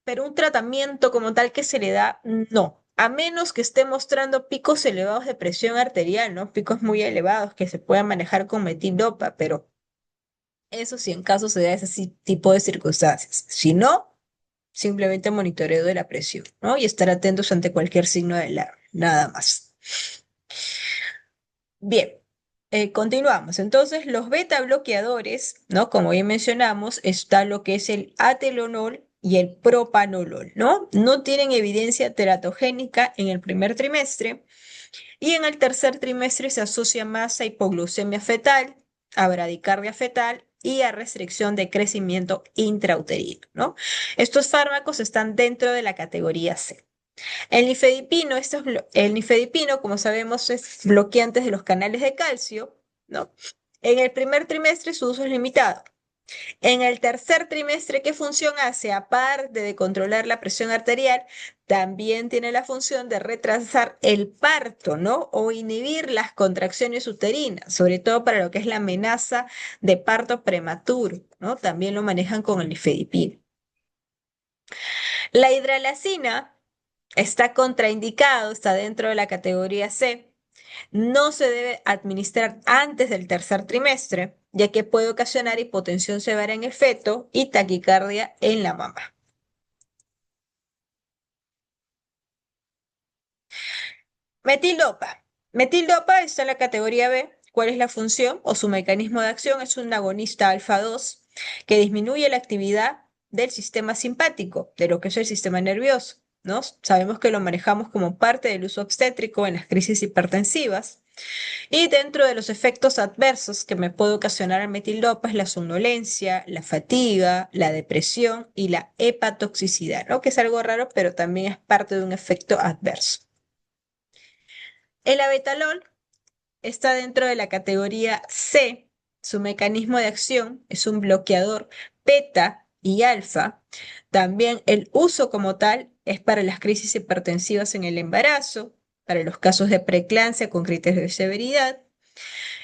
Pero un tratamiento como tal que se le da, no. A menos que esté mostrando picos elevados de presión arterial, ¿no? Picos muy elevados que se puedan manejar con metildopa, pero eso sí en caso se da ese tipo de circunstancias. Si no, simplemente monitoreo de la presión, ¿no? Y estar atentos ante cualquier signo de alarma, nada más. Bien, continuamos. Entonces, los beta bloqueadores, ¿no? Como bien mencionamos, está lo que es el atelonol y el propanolol, ¿no? No tienen evidencia teratogénica en el primer trimestre y en el tercer trimestre se asocia más a hipoglucemia fetal, a bradicardia fetal y a restricción de crecimiento intrauterino, ¿no? Estos fármacos están dentro de la categoría C. El nifedipino, el nifedipino, como sabemos, es bloqueante de los canales de calcio, ¿no? En el primer trimestre su uso es limitado. En el tercer trimestre, ¿qué función hace? Aparte de controlar la presión arterial, también tiene la función de retrasar el parto, ¿no? O inhibir las contracciones uterinas, sobre todo para lo que es la amenaza de parto prematuro, ¿no? También lo manejan con el nifedipino. La hidralacina está contraindicado, está dentro de la categoría C. No se debe administrar antes del tercer trimestre, ya que puede ocasionar hipotensión severa en el feto y taquicardia en la mamá. Metildopa. Metildopa está en la categoría B. ¿Cuál es la función o su mecanismo de acción? Es un agonista alfa 2 que disminuye la actividad del sistema simpático, de lo que es el sistema nervioso, ¿no? Sabemos que lo manejamos como parte del uso obstétrico en las crisis hipertensivas. Y dentro de los efectos adversos que me puede ocasionar el metildopa es la somnolencia, la fatiga, la depresión y la hepatotoxicidad, ¿no? Que es algo raro, pero también es parte de un efecto adverso. El abetalol está dentro de la categoría C. Su mecanismo de acción es un bloqueador beta y alfa. También el uso como tal es para las crisis hipertensivas en el embarazo, para los casos de preeclampsia con criterios de severidad.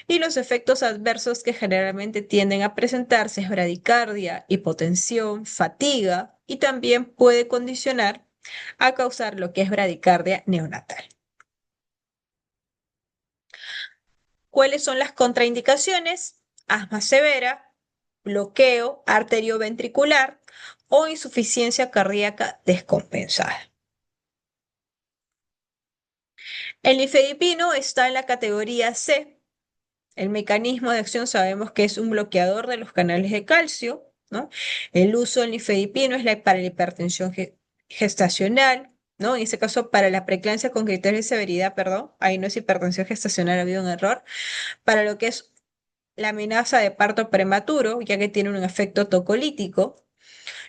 Y los efectos adversos que generalmente tienden a presentarse es bradicardia, hipotensión, fatiga y también puede condicionar a causar lo que es bradicardia neonatal. ¿Cuáles son las contraindicaciones? Asma severa, bloqueo arterioventricular o insuficiencia cardíaca descompensada. El nifedipino está en la categoría C. El mecanismo de acción sabemos que es un bloqueador de los canales de calcio, ¿no? El uso del nifedipino es para la hipertensión gestacional, ¿no? En ese caso, para la preeclampsia con criterios de severidad, perdón, ahí no es hipertensión gestacional, ha habido un error. Para lo que es la amenaza de parto prematuro, ya que tiene un efecto tocolítico.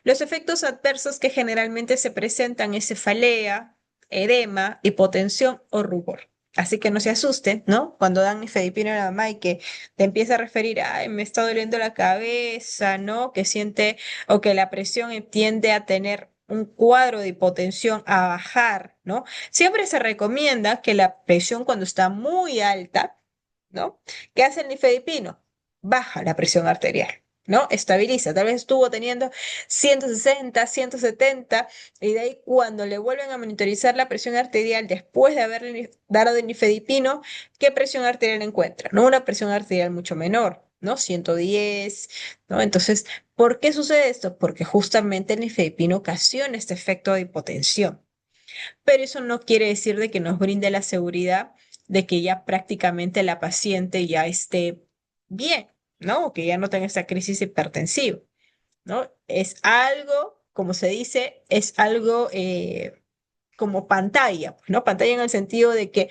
Los efectos adversos que generalmente se presentan es cefalea, edema, hipotensión o rubor. Así que no se asusten, ¿no? Cuando dan nifedipino a la mamá y que te empieza a referir, ay, me está doliendo la cabeza, ¿no? Que siente o que la presión tiende a tener un cuadro de hipotensión a bajar, ¿no? Siempre se recomienda que la presión cuando está muy alta, ¿no? ¿Qué hace el nifedipino? Baja la presión arterial, ¿no? Estabiliza. Tal vez estuvo teniendo 160, 170, y de ahí cuando le vuelven a monitorizar la presión arterial después de haberle dado el nifedipino, ¿qué presión arterial encuentra? ¿No? Una presión arterial mucho menor, ¿no? 110, ¿no? Entonces, ¿por qué sucede esto? Porque justamente el nifedipino ocasiona este efecto de hipotensión. Pero eso no quiere decir de que nos brinde la seguridad de que ya prácticamente la paciente ya esté bien, ¿no? O que ya no tenga esta crisis hipertensiva, ¿no? Es algo, como se dice, es algo como pantalla, pues, ¿no? Pantalla en el sentido de que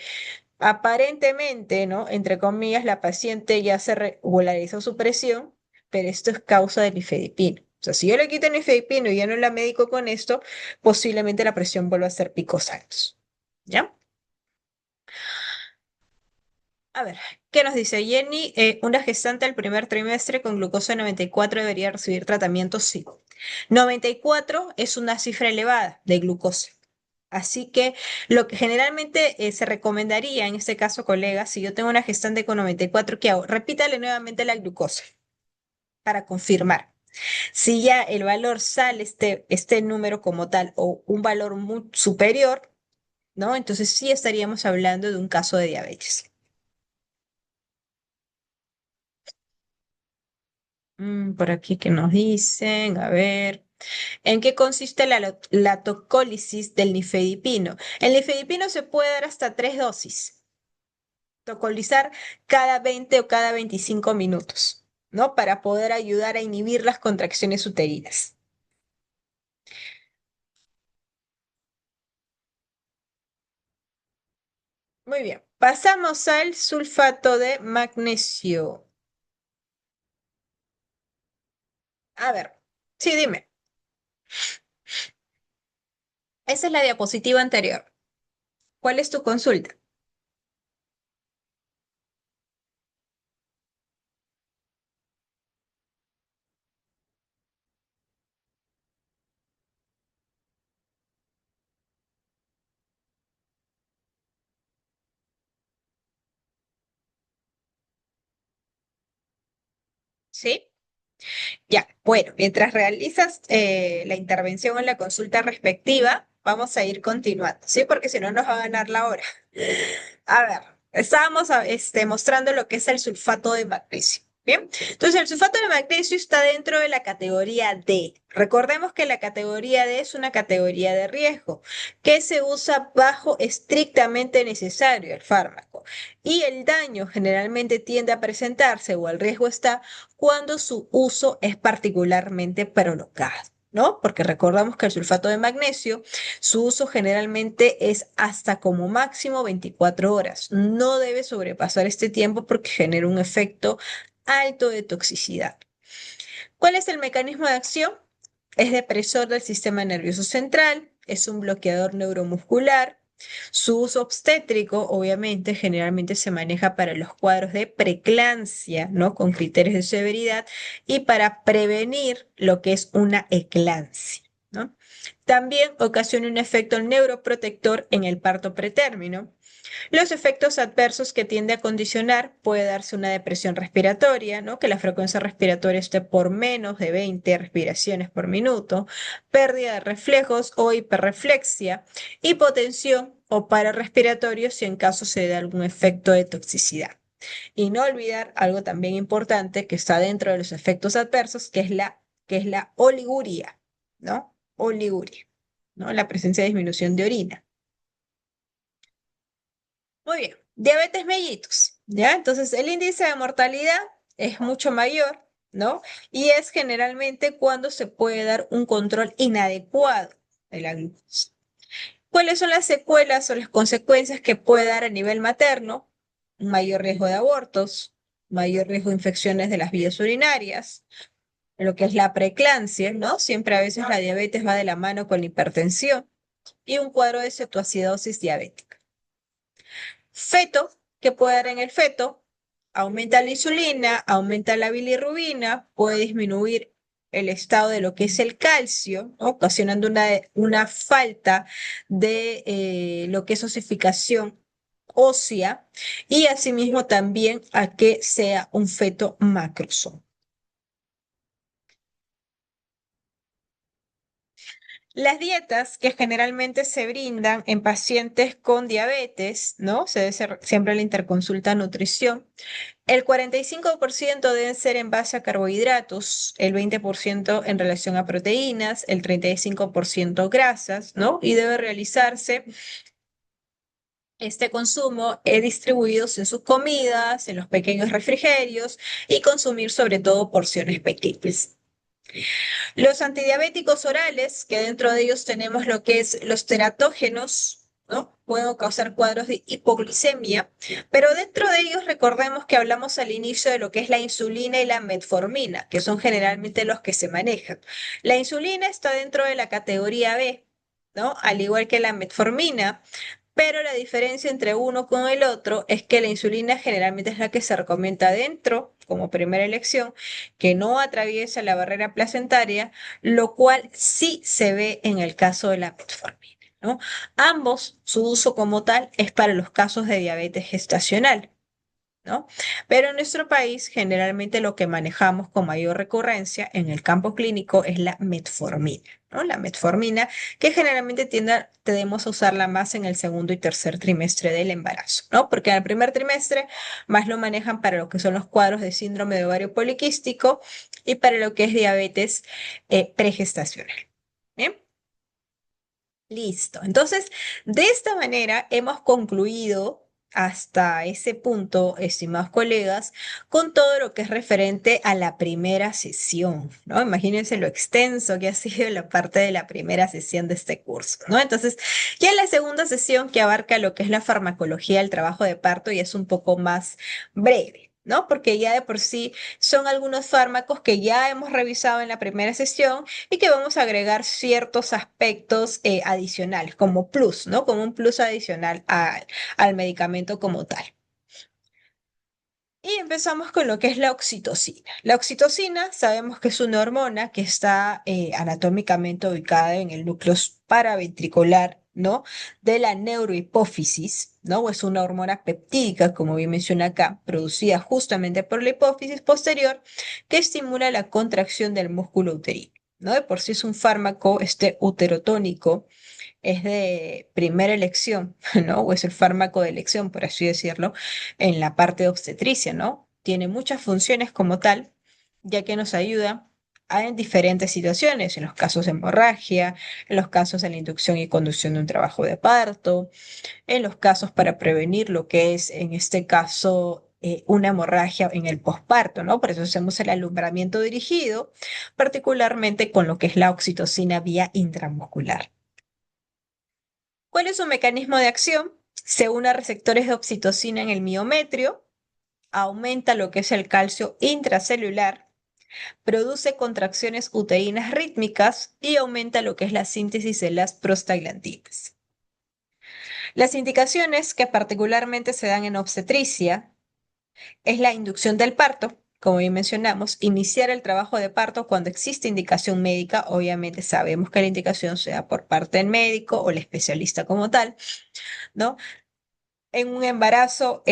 aparentemente, ¿no? Entre comillas, la paciente ya se regularizó su presión, pero esto es causa del nifedipino. O sea, si yo le quito el nifedipino y ya no la medico con esto, posiblemente la presión vuelva a ser picos altos. ¿Ya? A ver, ¿qué nos dice Jenny? Una gestante al primer trimestre con glucosa 94 debería recibir tratamiento, sí. 94 es una cifra elevada de glucosa. Así que lo que generalmente se recomendaría en este caso, colegas, si yo tengo una gestante con 94, ¿qué hago? Repítale nuevamente la glucosa para confirmar. Si ya el valor sale este número como tal o un valor muy superior, ¿no? Entonces sí estaríamos hablando de un caso de diabetes. Por aquí que nos dicen, a ver, ¿en qué consiste la tocólisis del nifedipino? El nifedipino se puede dar hasta 3 dosis. Tocolizar cada 20 o cada 25 minutos, ¿no? Para poder ayudar a inhibir las contracciones uterinas. Muy bien, pasamos al sulfato de magnesio. A ver, sí, dime. Esa es la diapositiva anterior. ¿Cuál es tu consulta? ¿Sí? Ya, bueno, mientras realizas la intervención en la consulta respectiva, vamos a ir continuando, ¿sí? Porque si no nos va a ganar la hora. A ver, estábamos mostrando lo que es el sulfato de magnesio. Bien, entonces el sulfato de magnesio está dentro de la categoría D. Recordemos que la categoría D es una categoría de riesgo que se usa bajo estrictamente necesario el fármaco. Y el daño generalmente tiende a presentarse o el riesgo está cuando su uso es particularmente prolongado, ¿no? Porque recordamos que el sulfato de magnesio su uso generalmente es hasta como máximo 24 horas. No debe sobrepasar este tiempo porque genera un efecto alto de toxicidad. ¿Cuál es el mecanismo de acción? Es depresor del sistema nervioso central, es un bloqueador neuromuscular, Su uso obstétrico, obviamente, generalmente se maneja para los cuadros de preeclampsia, ¿no? Con criterios de severidad y para prevenir lo que es una eclampsia, ¿no? También ocasiona un efecto neuroprotector en el parto pretérmino. Los efectos adversos que tiende a condicionar puede darse una depresión respiratoria, ¿no? Que la frecuencia respiratoria esté por menos de 20 respiraciones por minuto, pérdida de reflejos o hiperreflexia, hipotensión o paro respiratorio si en caso se da algún efecto de toxicidad. Y no olvidar algo también importante que está dentro de los efectos adversos, que es la oliguria, ¿no? Oliguria, ¿no? La presencia de disminución de orina. Muy bien, diabetes mellitus, ¿ya? Entonces el índice de mortalidad es mucho mayor, ¿no? Y es generalmente cuando se puede dar un control inadecuado de la glucosa. ¿Cuáles son las secuelas o las consecuencias que puede dar a nivel materno? Un mayor riesgo de abortos, mayor riesgo de infecciones de las vías urinarias, lo que es la preeclampsia, ¿no? Siempre a veces la diabetes va de la mano con la hipertensión y un cuadro de cetoacidosis diabética. Feto, ¿qué puede dar en el feto? Aumenta la insulina, aumenta la bilirrubina, puede disminuir el estado de lo que es el calcio, ¿no? Ocasionando una falta de lo que es osificación ósea y asimismo también a que sea un feto macrosómico. Las dietas que generalmente se brindan en pacientes con diabetes, ¿no? Se debe hacer siempre la interconsulta nutrición. El 45% deben ser en base a carbohidratos, el 20% en relación a proteínas, el 35% grasas, ¿no? Y debe realizarse este consumo distribuidos en sus comidas, en los pequeños refrigerios y consumir sobre todo porciones pequeñas. Los antidiabéticos orales, que dentro de ellos tenemos lo que es los teratógenos, ¿no? Pueden causar cuadros de hipoglicemia, pero dentro de ellos recordemos que hablamos al inicio de lo que es la insulina y la metformina, que son generalmente los que se manejan. La insulina está dentro de la categoría B, ¿no? Al igual que la metformina, pero la diferencia entre uno con el otro es que la insulina generalmente es la que se recomienda dentro como primera elección, que no atraviesa la barrera placentaria, lo cual sí se ve en el caso de la metformina, ¿no? Ambos, su uso como tal es para los casos de diabetes gestacional, ¿no? Pero en nuestro país generalmente lo que manejamos con mayor recurrencia en el campo clínico es la metformina, ¿no? La metformina que generalmente tendemos a usarla más en el segundo y tercer trimestre del embarazo, ¿no? Porque en el primer trimestre más lo manejan para lo que son los cuadros de síndrome de ovario poliquístico y para lo que es diabetes pregestacional. ¿Bien? Listo. Entonces, de esta manera hemos concluido hasta ese punto, estimados colegas, con todo lo que es referente a la primera sesión, ¿no? Imagínense lo extenso que ha sido la parte de la primera sesión de este curso, ¿no? Entonces, ya en la segunda sesión que abarca lo que es la farmacología del trabajo de parto y es un poco más breve, ¿no? Porque ya de por sí son algunos fármacos que ya hemos revisado en la primera sesión y que vamos a agregar ciertos aspectos adicionales, como plus, ¿no? Como un plus adicional al medicamento como tal. Y empezamos con lo que es la oxitocina. La oxitocina sabemos que es una hormona que está anatómicamente ubicada en el núcleo paraventricular, ¿no? De la neurohipófisis, ¿no? O es una hormona peptídica, como bien menciona acá, producida justamente por la hipófisis posterior, que estimula la contracción del músculo uterino, ¿no? De por sí es un fármaco, este uterotónico, es de primera elección, ¿no? O es el fármaco de elección, por así decirlo, en la parte de obstetricia, ¿no? Tiene muchas funciones como tal, ya que nos ayuda en diferentes situaciones, en los casos de hemorragia, en los casos de la inducción y conducción de un trabajo de parto, en los casos para prevenir lo que es, en este caso, una hemorragia en el posparto, ¿no? Por eso hacemos el alumbramiento dirigido, particularmente con lo que es la oxitocina vía intramuscular. ¿Cuál es su mecanismo de acción? Se une a receptores de oxitocina en el miometrio, aumenta lo que es el calcio intracelular, produce contracciones uterinas rítmicas y aumenta lo que es la síntesis de las prostaglandinas. Las indicaciones que particularmente se dan en obstetricia es la inducción del parto, como bien mencionamos, iniciar el trabajo de parto cuando existe indicación médica. Obviamente sabemos que la indicación sea por parte del médico o el especialista como tal, ¿no? En un embarazo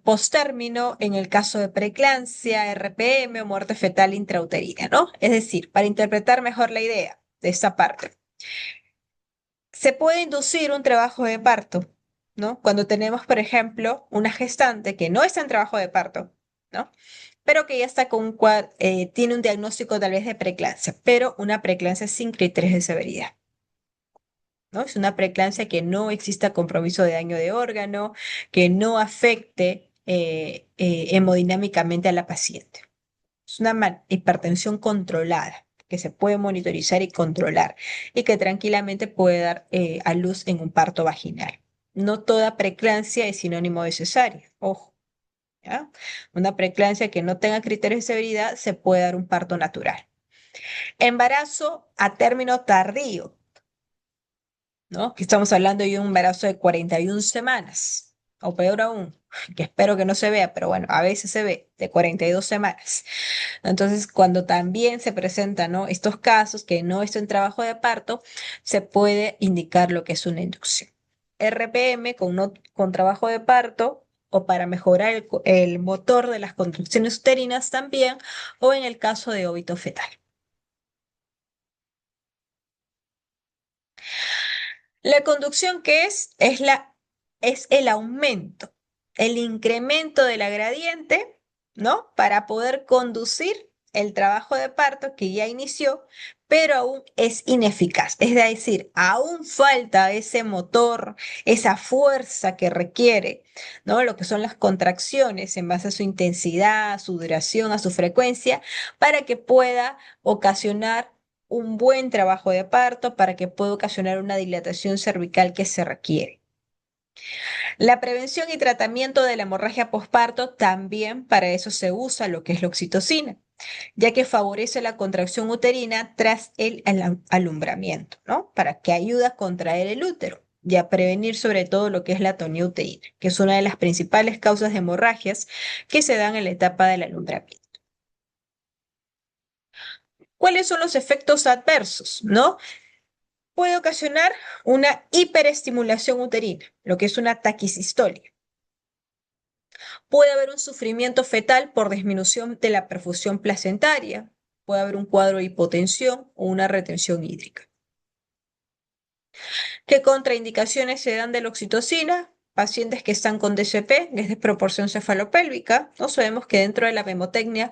posttérmino, en el caso de preeclampsia, RPM o muerte fetal intrauterina, ¿no? Es decir, para interpretar mejor la idea de esta parte, se puede inducir un trabajo de parto, ¿no? Cuando tenemos, por ejemplo, una gestante que no está en trabajo de parto, ¿no? Pero que ya está con tiene un diagnóstico tal vez de preeclampsia, pero una preeclampsia sin criterios de severidad. ¿No? Es una preeclampsia que no exista compromiso de daño de órgano, que no afecte hemodinámicamente a la paciente. Es una hipertensión controlada, que se puede monitorizar y controlar, y que tranquilamente puede dar a luz en un parto vaginal. No toda preeclampsia es sinónimo de cesárea, ojo, ¿ya? Una preeclampsia que no tenga criterios de severidad se puede dar un parto natural. Embarazo a término tardío, ¿no? Que estamos hablando de un embarazo de 41 semanas, o peor aún, que espero que no se vea, pero bueno, a veces se ve, de 42 semanas. Entonces, cuando también se presentan, ¿no?, estos casos que no es en trabajo de parto, se puede indicar lo que es una inducción. RPM con, con trabajo de parto o para mejorar el motor de las contracciones uterinas también, o en el caso de óbito fetal. La conducción, ¿qué es? Es el aumento, el incremento de la gradiente, ¿no? Para poder conducir el trabajo de parto que ya inició, pero aún es ineficaz. Es decir, aún falta ese motor, esa fuerza que requiere, ¿no? Lo que son las contracciones en base a su intensidad, a su duración, a su frecuencia, para que pueda ocasionar un buen trabajo de parto, para que pueda ocasionar una dilatación cervical que se requiere. La prevención y tratamiento de la hemorragia posparto también para eso se usa lo que es la oxitocina, ya que favorece la contracción uterina tras el alumbramiento, ¿no? Para que ayude a contraer el útero y a prevenir sobre todo lo que es la atonía uterina, que es una de las principales causas de hemorragias que se dan en la etapa del alumbramiento. ¿Cuáles son los efectos adversos, no? Puede ocasionar una hiperestimulación uterina, lo que es una taquicistolia. Puede haber un sufrimiento fetal por disminución de la perfusión placentaria. Puede haber un cuadro de hipotensión o una retención hídrica. ¿Qué contraindicaciones se dan de la oxitocina? Pacientes que están con DCP, que es desproporción cefalopélvica. No sabemos que dentro de la memotecnia,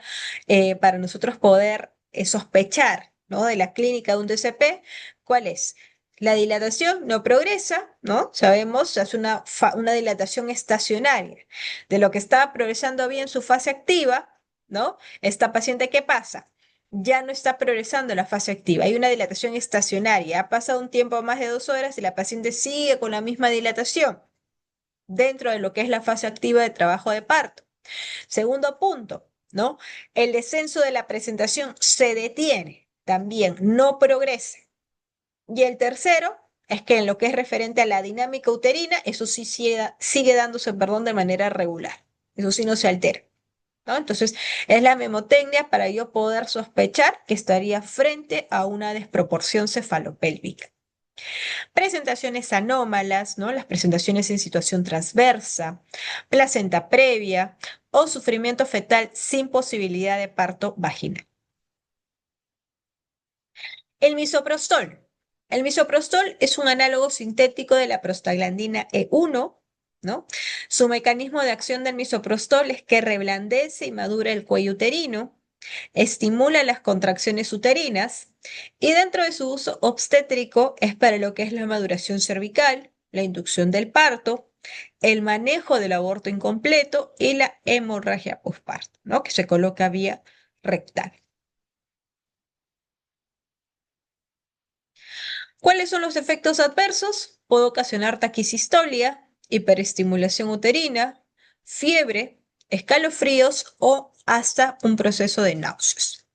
para nosotros poder sospechar, ¿no?, de la clínica de un DCP, ¿cuál es? La dilatación no progresa, ¿no? Sabemos, hace una dilatación estacionaria. De lo que estaba progresando bien su fase activa, ¿no? Esta paciente, ¿qué pasa? Ya no está progresando la fase activa. Hay una dilatación estacionaria. Ha pasado un tiempo más de 2 horas y la paciente sigue con la misma dilatación dentro de lo que es la fase activa de trabajo de parto. Segundo punto, ¿no? El descenso de la presentación se detiene también, no progresa. Y el tercero es que en lo que es referente a la dinámica uterina, eso sí sigue dándose, perdón, de manera regular. Eso sí no se altera, ¿no? Entonces, es la memotecnia para yo poder sospechar que estaría frente a una desproporción cefalopélvica. Presentaciones anómalas, ¿no? Las presentaciones en situación transversa, placenta previa o sufrimiento fetal sin posibilidad de parto vaginal. El misoprostol. El misoprostol es un análogo sintético de la prostaglandina E1, ¿no? Su mecanismo de acción del misoprostol es que reblandece y madura el cuello uterino, estimula las contracciones uterinas y dentro de su uso obstétrico es para lo que es la maduración cervical, la inducción del parto, el manejo del aborto incompleto y la hemorragia postparto, ¿no?, que se coloca vía rectal. ¿Cuáles son los efectos adversos? Puede ocasionar taquicistolia, hiperestimulación uterina, fiebre, escalofríos o hasta un proceso de náuseas.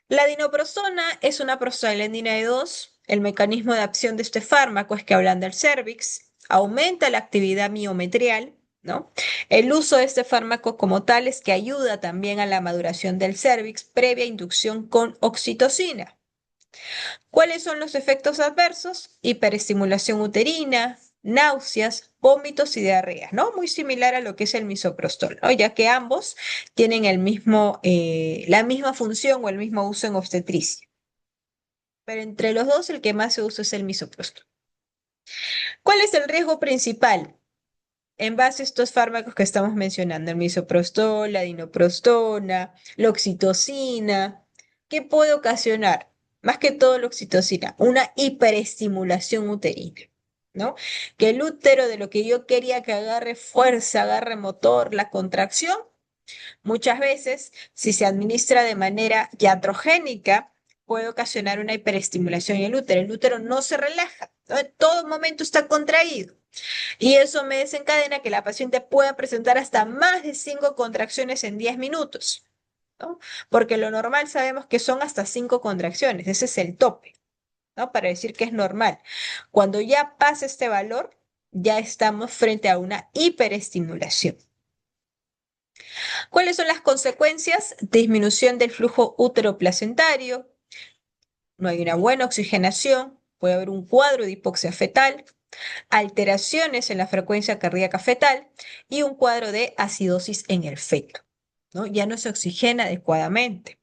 La dinoprostona es una prostaglandina E2 El mecanismo de acción de este fármaco es que ablanda el cérvix, aumenta la actividad miometrial, ¿no? El uso de este fármaco como tal es que ayuda también a la maduración del cérvix previa inducción con oxitocina. ¿Cuáles son los efectos adversos? Hiperestimulación uterina, náuseas, vómitos y diarreas, ¿no? Muy similar a lo que es el misoprostol, ¿no? Ya que ambos tienen la misma función o el mismo uso en obstetricia. Pero entre los dos, el que más se usa es el misoprostol. ¿Cuál es el riesgo principal? En base a estos fármacos que estamos mencionando, el misoprostol, la dinoprostona, la oxitocina, ¿qué puede ocasionar? Más que todo la oxitocina, una hiperestimulación uterina, ¿no? Que el útero de lo que yo quería que agarre fuerza, agarre motor, la contracción, muchas veces, si se administra de manera iatrogénica, puede ocasionar una hiperestimulación en el útero. El útero no se relaja, ¿no? En todo momento está contraído. Y eso me desencadena que la paciente pueda presentar hasta más de 5 contracciones en 10 minutos, ¿no? Porque lo normal sabemos que son hasta 5 contracciones, ese es el tope, ¿no? Para decir que es normal. Cuando ya pasa este valor, ya estamos frente a una hiperestimulación. ¿Cuáles son las consecuencias? Disminución del flujo útero-placentario, no hay una buena oxigenación, puede haber un cuadro de hipoxia fetal, alteraciones en la frecuencia cardíaca fetal y un cuadro de acidosis en el feto, ¿no? Ya no se oxigena adecuadamente.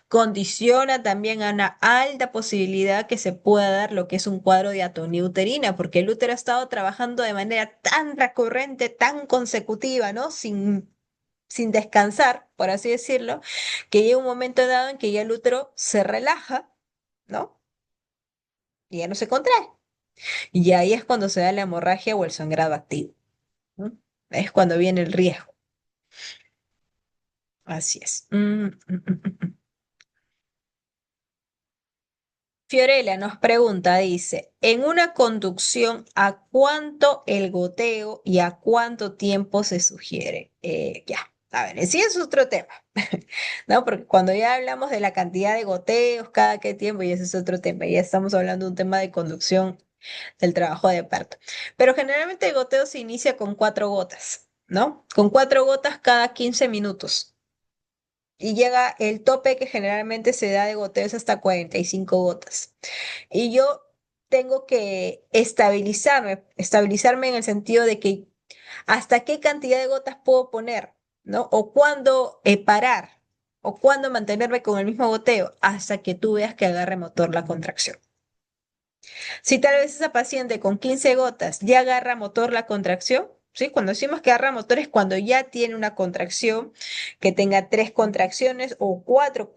Condiciona también a una alta posibilidad que se pueda dar lo que es un cuadro de atonía uterina, porque el útero ha estado trabajando de manera tan recurrente, tan consecutiva, ¿no? Sin descansar, por así decirlo, que llega un momento dado en que ya el útero se relaja, ¿no? Y ya no se contrae. Y ahí es cuando se da la hemorragia o el sangrado activo, ¿no? Es cuando viene el riesgo. Así es. Fiorella nos pregunta, dice, en una conducción, ¿a cuánto el goteo y a cuánto tiempo se sugiere? Ya, a ver, sí es otro tema, ¿no? Porque cuando ya hablamos de la cantidad de goteos, cada qué tiempo, y ese es otro tema, ya estamos hablando de un tema de conducción del trabajo de parto. Pero generalmente el goteo se inicia con 4 gotas, ¿no? Con 4 gotas cada 15 minutos. Y llega el tope que generalmente se da de goteos hasta 45 gotas. Y yo tengo que estabilizarme en el sentido de que hasta qué cantidad de gotas puedo poner, ¿no? O cuándo parar, o cuándo mantenerme con el mismo goteo, hasta que tú veas que agarre motor la contracción. Si tal vez esa paciente con 15 gotas ya agarra motor la contracción, ¿sí? Cuando decimos que agarra motor es cuando ya tiene una contracción que tenga 3 contracciones o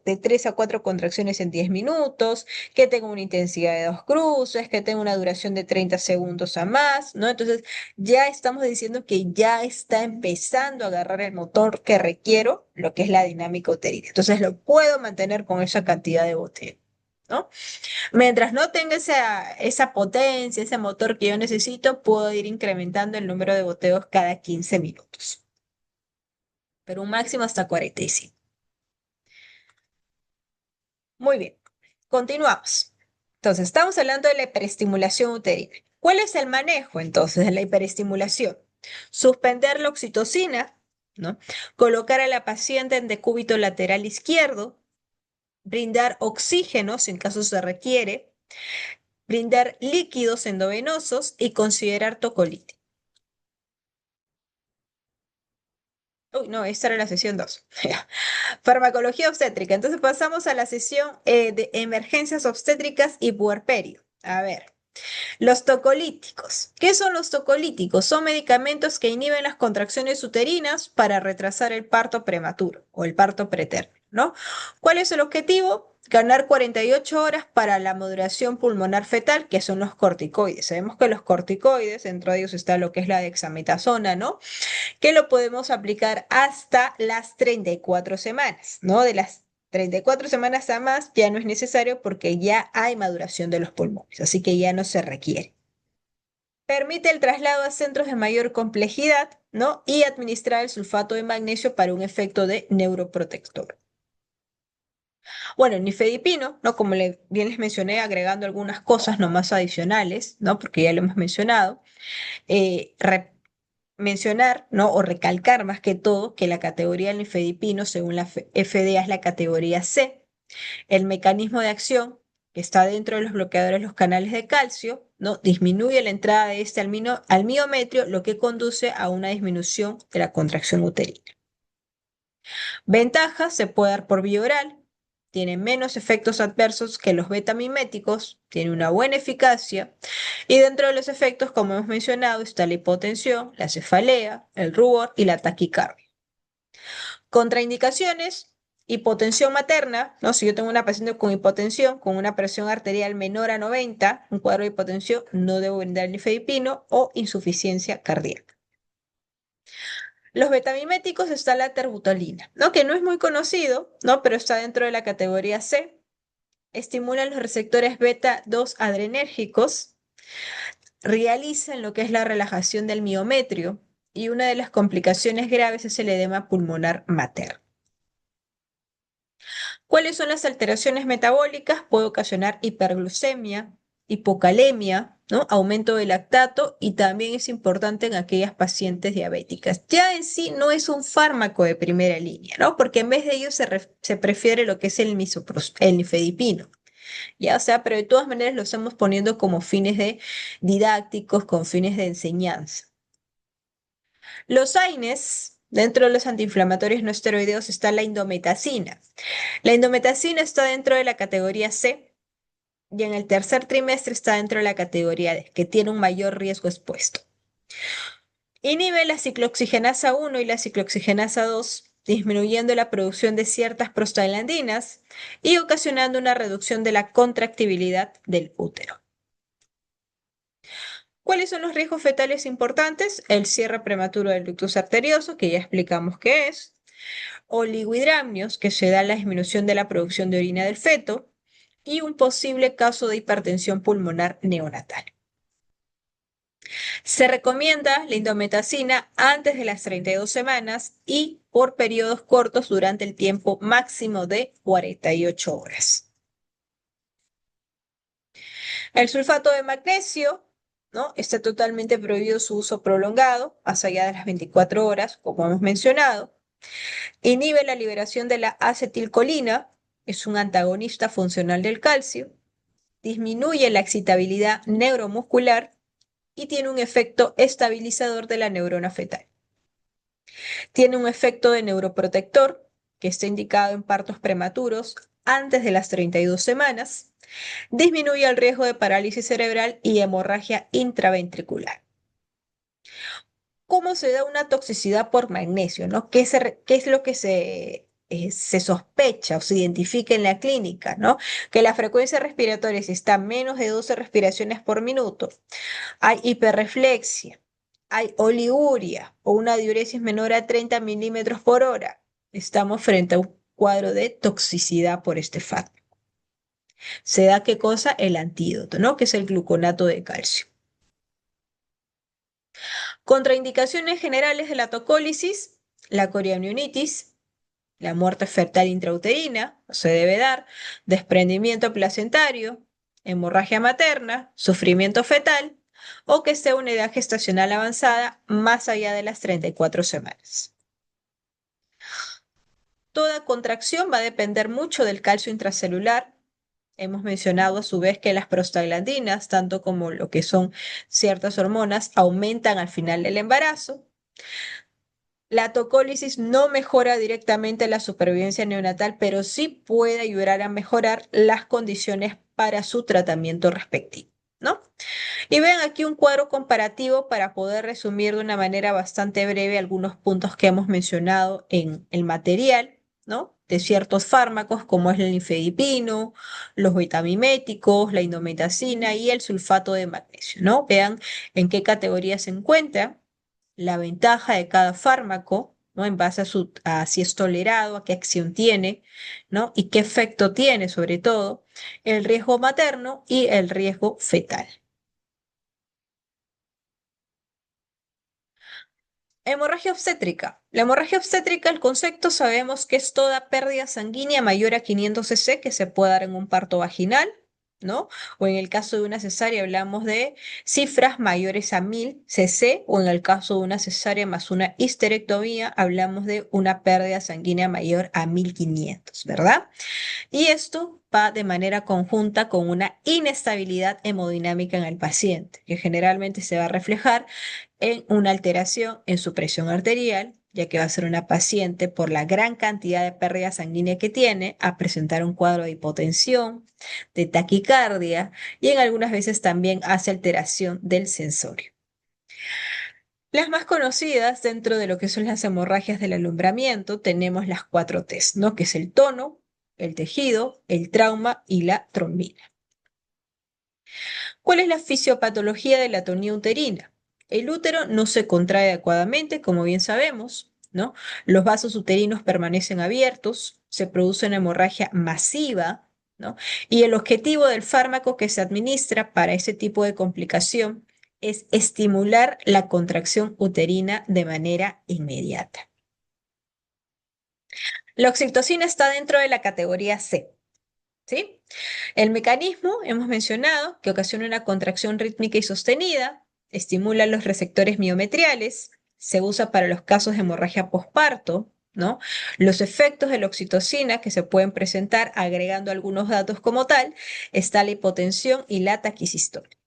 de 3 a 4 contracciones en 10 minutos, que tenga una intensidad de 2 cruces, que tenga una duración de 30 segundos a más, ¿no? Entonces ya estamos diciendo que ya está empezando a agarrar el motor que requiero, lo que es la dinámica uterina. Entonces lo puedo mantener con esa cantidad de goteo, ¿no? Mientras no tenga esa potencia, ese motor que yo necesito, puedo ir incrementando el número de goteos cada 15 minutos, pero un máximo hasta 45. Muy bien, continuamos. Entonces, estamos hablando de la hiperestimulación uterina. ¿Cuál es el manejo entonces de la hiperestimulación? Suspender la oxitocina, ¿no? Colocar a la paciente en decúbito lateral izquierdo, brindar oxígeno si en caso se requiere, brindar líquidos endovenosos y considerar tocolítico. Uy, no, esta era la sesión 2. Farmacología obstétrica. Entonces pasamos a la sesión de emergencias obstétricas y puerperio. A ver, los tocolíticos. ¿Qué son los tocolíticos? Son medicamentos que inhiben las contracciones uterinas para retrasar el parto prematuro o el parto preterno, ¿no? ¿Cuál es el objetivo? Ganar 48 horas para la modulación pulmonar fetal, que son los corticoides. Sabemos que los corticoides, dentro de ellos está lo que es la dexametasona, ¿no? Que lo podemos aplicar hasta las 34 semanas, ¿no? De las 34 semanas a más ya no es necesario porque ya hay maduración de los pulmones, así que ya no se requiere. Permite el traslado a centros de mayor complejidad, ¿no? Y administrar el sulfato de magnesio para un efecto de neuroprotector. Bueno, el nifedipino, ¿no? Como bien les mencioné, agregando algunas cosas nomás adicionales, ¿no? Porque ya lo hemos mencionado. eh, re- Mencionar, ¿no? O recalcar más que todo que la categoría del nifedipino, según la FDA, es la categoría C. El mecanismo de acción que está dentro de los bloqueadores de los canales de calcio, ¿no? Disminuye la entrada de este al miometrio, lo que conduce a una disminución de la contracción uterina. Ventajas: se puede dar por vía oral, tiene menos efectos adversos que los betamiméticos, tiene una buena eficacia y dentro de los efectos, como hemos mencionado, está la hipotensión, la cefalea, el rubor y la taquicardia. Contraindicaciones: hipotensión materna, ¿no? Si yo tengo una paciente con hipotensión, con una presión arterial menor a 90, un cuadro de hipotensión, no debo brindar nifedipino, o insuficiencia cardíaca. Los betamiméticos, está la terbutolina, ¿no? Que no es muy conocido, ¿no? Pero está dentro de la categoría C. Estimulan los receptores beta 2 adrenérgicos, realizan lo que es la relajación del miometrio y una de las complicaciones graves es el edema pulmonar materno. ¿Cuáles son las alteraciones metabólicas? Puede ocasionar hiperglucemia, hipocalemia, ¿no? Aumento del lactato y también es importante en aquellas pacientes diabéticas. Ya en sí no es un fármaco de primera línea, ¿no? Porque en vez de ello se prefiere lo que es el nifedipino, ya, o sea, pero de todas maneras lo estamos poniendo como fines de didácticos, con fines de enseñanza. Los AINES, dentro de los antiinflamatorios no esteroideos está la indometacina. La indometacina está dentro de la categoría C y en el tercer trimestre está dentro de la categoría D, que tiene un mayor riesgo expuesto. Inhibe la ciclooxigenasa 1 y la ciclooxigenasa 2, disminuyendo la producción de ciertas prostaglandinas y ocasionando una reducción de la contractibilidad del útero. ¿Cuáles son los riesgos fetales importantes? El cierre prematuro del ductus arterioso, que ya explicamos qué es, oligohidramnios, que se da la disminución de la producción de orina del feto, y un posible caso de hipertensión pulmonar neonatal. Se recomienda la indometacina antes de las 32 semanas y por periodos cortos durante el tiempo máximo de 48 horas. El sulfato de magnesio, ¿no? Está totalmente prohibido su uso prolongado, más allá de las 24 horas, como hemos mencionado. Inhibe la liberación de la acetilcolina, es un antagonista funcional del calcio. Disminuye la excitabilidad neuromuscular y tiene un efecto estabilizador de la neurona fetal. Tiene un efecto de neuroprotector que está indicado en partos prematuros antes de las 32 semanas. Disminuye el riesgo de parálisis cerebral y hemorragia intraventricular. ¿Cómo se da una toxicidad por magnesio, ¿no? ¿Qué es lo que se sospecha o se identifica en la clínica, ¿no? Que la frecuencia respiratoria, si está a menos de 12 respiraciones por minuto, hay hiperreflexia, hay oliguria o una diuresis menor a 30 milímetros por hora. Estamos frente a un cuadro de toxicidad por este fármaco. Se da qué cosa, el antídoto, ¿no? Que es el gluconato de calcio. Contraindicaciones generales de la tocólisis: la coriamnionitis, la muerte fetal intrauterina, no se debe dar, desprendimiento placentario, hemorragia materna, sufrimiento fetal o que sea una edad gestacional avanzada más allá de las 34 semanas. Toda contracción va a depender mucho del calcio intracelular. Hemos mencionado a su vez que las prostaglandinas, tanto como lo que son ciertas hormonas, aumentan al final del embarazo. La tocólisis no mejora directamente la supervivencia neonatal, pero sí puede ayudar a mejorar las condiciones para su tratamiento respectivo, ¿no? Y ven aquí un cuadro comparativo para poder resumir de una manera bastante breve algunos puntos que hemos mencionado en el material, ¿no? De ciertos fármacos como es el nifedipino, los vitamiméticos, la indometacina y el sulfato de magnesio, ¿no? Vean en qué categoría se encuentra, la ventaja de cada fármaco, ¿no? En base a si es tolerado, a qué acción tiene, ¿no? Y qué efecto tiene sobre todo, el riesgo materno y el riesgo fetal. Hemorragia obstétrica. La hemorragia obstétrica, el concepto sabemos que es toda pérdida sanguínea mayor a 500 cc que se puede dar en un parto vaginal, ¿no? O en el caso de una cesárea hablamos de cifras mayores a 1000 cc, o en el caso de una cesárea más una histerectomía hablamos de una pérdida sanguínea mayor a 1500, ¿verdad? Y esto va de manera conjunta con una inestabilidad hemodinámica en el paciente, que generalmente se va a reflejar en una alteración en su presión arterial, ya que va a ser una paciente por la gran cantidad de pérdida sanguínea que tiene a presentar un cuadro de hipotensión, de taquicardia y en algunas veces también hace alteración del sensorio. Las más conocidas dentro de lo que son las hemorragias del alumbramiento tenemos las 4Ts, ¿no? Que es el tono, el tejido, el trauma y la trombina. ¿Cuál es la fisiopatología de la atonía uterina? El útero no se contrae adecuadamente, como bien sabemos, ¿no? Los vasos uterinos permanecen abiertos, se produce una hemorragia masiva, ¿no? Y el objetivo del fármaco que se administra para ese tipo de complicación es estimular la contracción uterina de manera inmediata. La oxitocina está dentro de la categoría C, ¿sí? El mecanismo, hemos mencionado, que ocasiona una contracción rítmica y sostenida, estimula los receptores miometriales, se usa para los casos de hemorragia posparto, ¿no? Los efectos de la oxitocina que se pueden presentar agregando algunos datos como tal, está la hipotensión y la taquicistolia.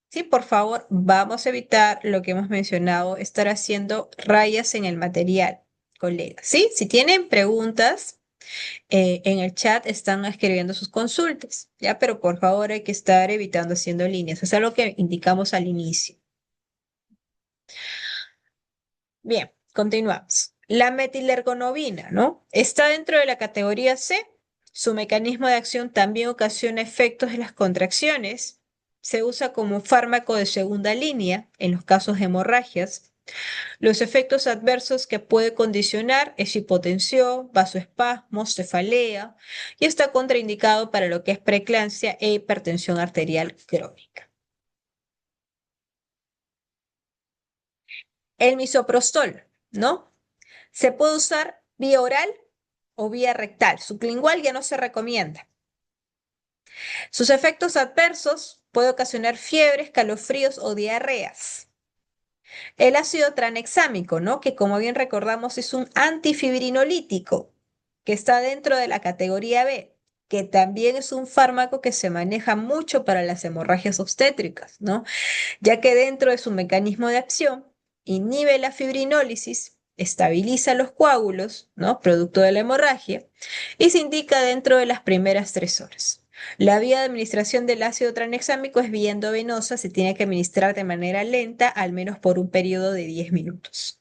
Sí, por favor, vamos a evitar lo que hemos mencionado, estar haciendo rayas en el material, colegas. ¿Sí? Si tienen preguntas, en el chat están escribiendo sus consultas, ¿ya? Pero por favor hay que estar evitando haciendo líneas. Es algo que indicamos al inicio. Bien, continuamos. La metilergonovina, ¿no? Está dentro de la categoría C. Su mecanismo de acción también ocasiona efectos de las contracciones. Se usa como fármaco de segunda línea en los casos de hemorragias. Los efectos adversos que puede condicionar es hipotensión, vasoespasmos, cefalea y está contraindicado para lo que es preeclampsia e hipertensión arterial crónica. El misoprostol, ¿no? Se puede usar vía oral o vía rectal. Sublingual ya no se recomienda. Sus efectos adversos puede ocasionar fiebres, calofríos o diarreas. El ácido tranexámico, ¿no? Que como bien recordamos es un antifibrinolítico que está dentro de la categoría B, que también es un fármaco que se maneja mucho para las hemorragias obstétricas, ¿no? Ya que dentro de su mecanismo de acción inhibe la fibrinólisis, estabiliza los coágulos, ¿no? Producto de la hemorragia, y se indica dentro de las primeras 3 horas. La vía de administración del ácido tranexámico es vía endovenosa, se tiene que administrar de manera lenta, al menos por un periodo de 10 minutos.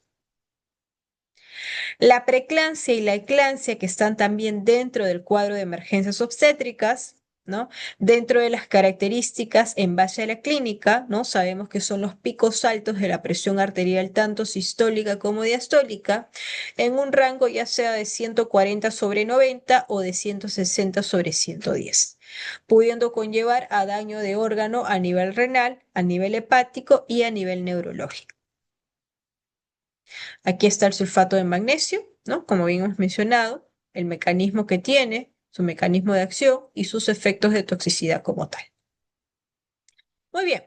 La preeclampsia y la eclampsia, que están también dentro del cuadro de emergencias obstétricas, ¿no? Dentro de las características en base a la clínica, ¿no? Sabemos que son los picos altos de la presión arterial, tanto sistólica como diastólica, en un rango ya sea de 140/90 o de 160/110, pudiendo conllevar a daño de órgano a nivel renal, a nivel hepático y a nivel neurológico. Aquí está el sulfato de magnesio, ¿no? Como bien hemos mencionado, el mecanismo que tiene, su mecanismo de acción y sus efectos de toxicidad como tal. Muy bien.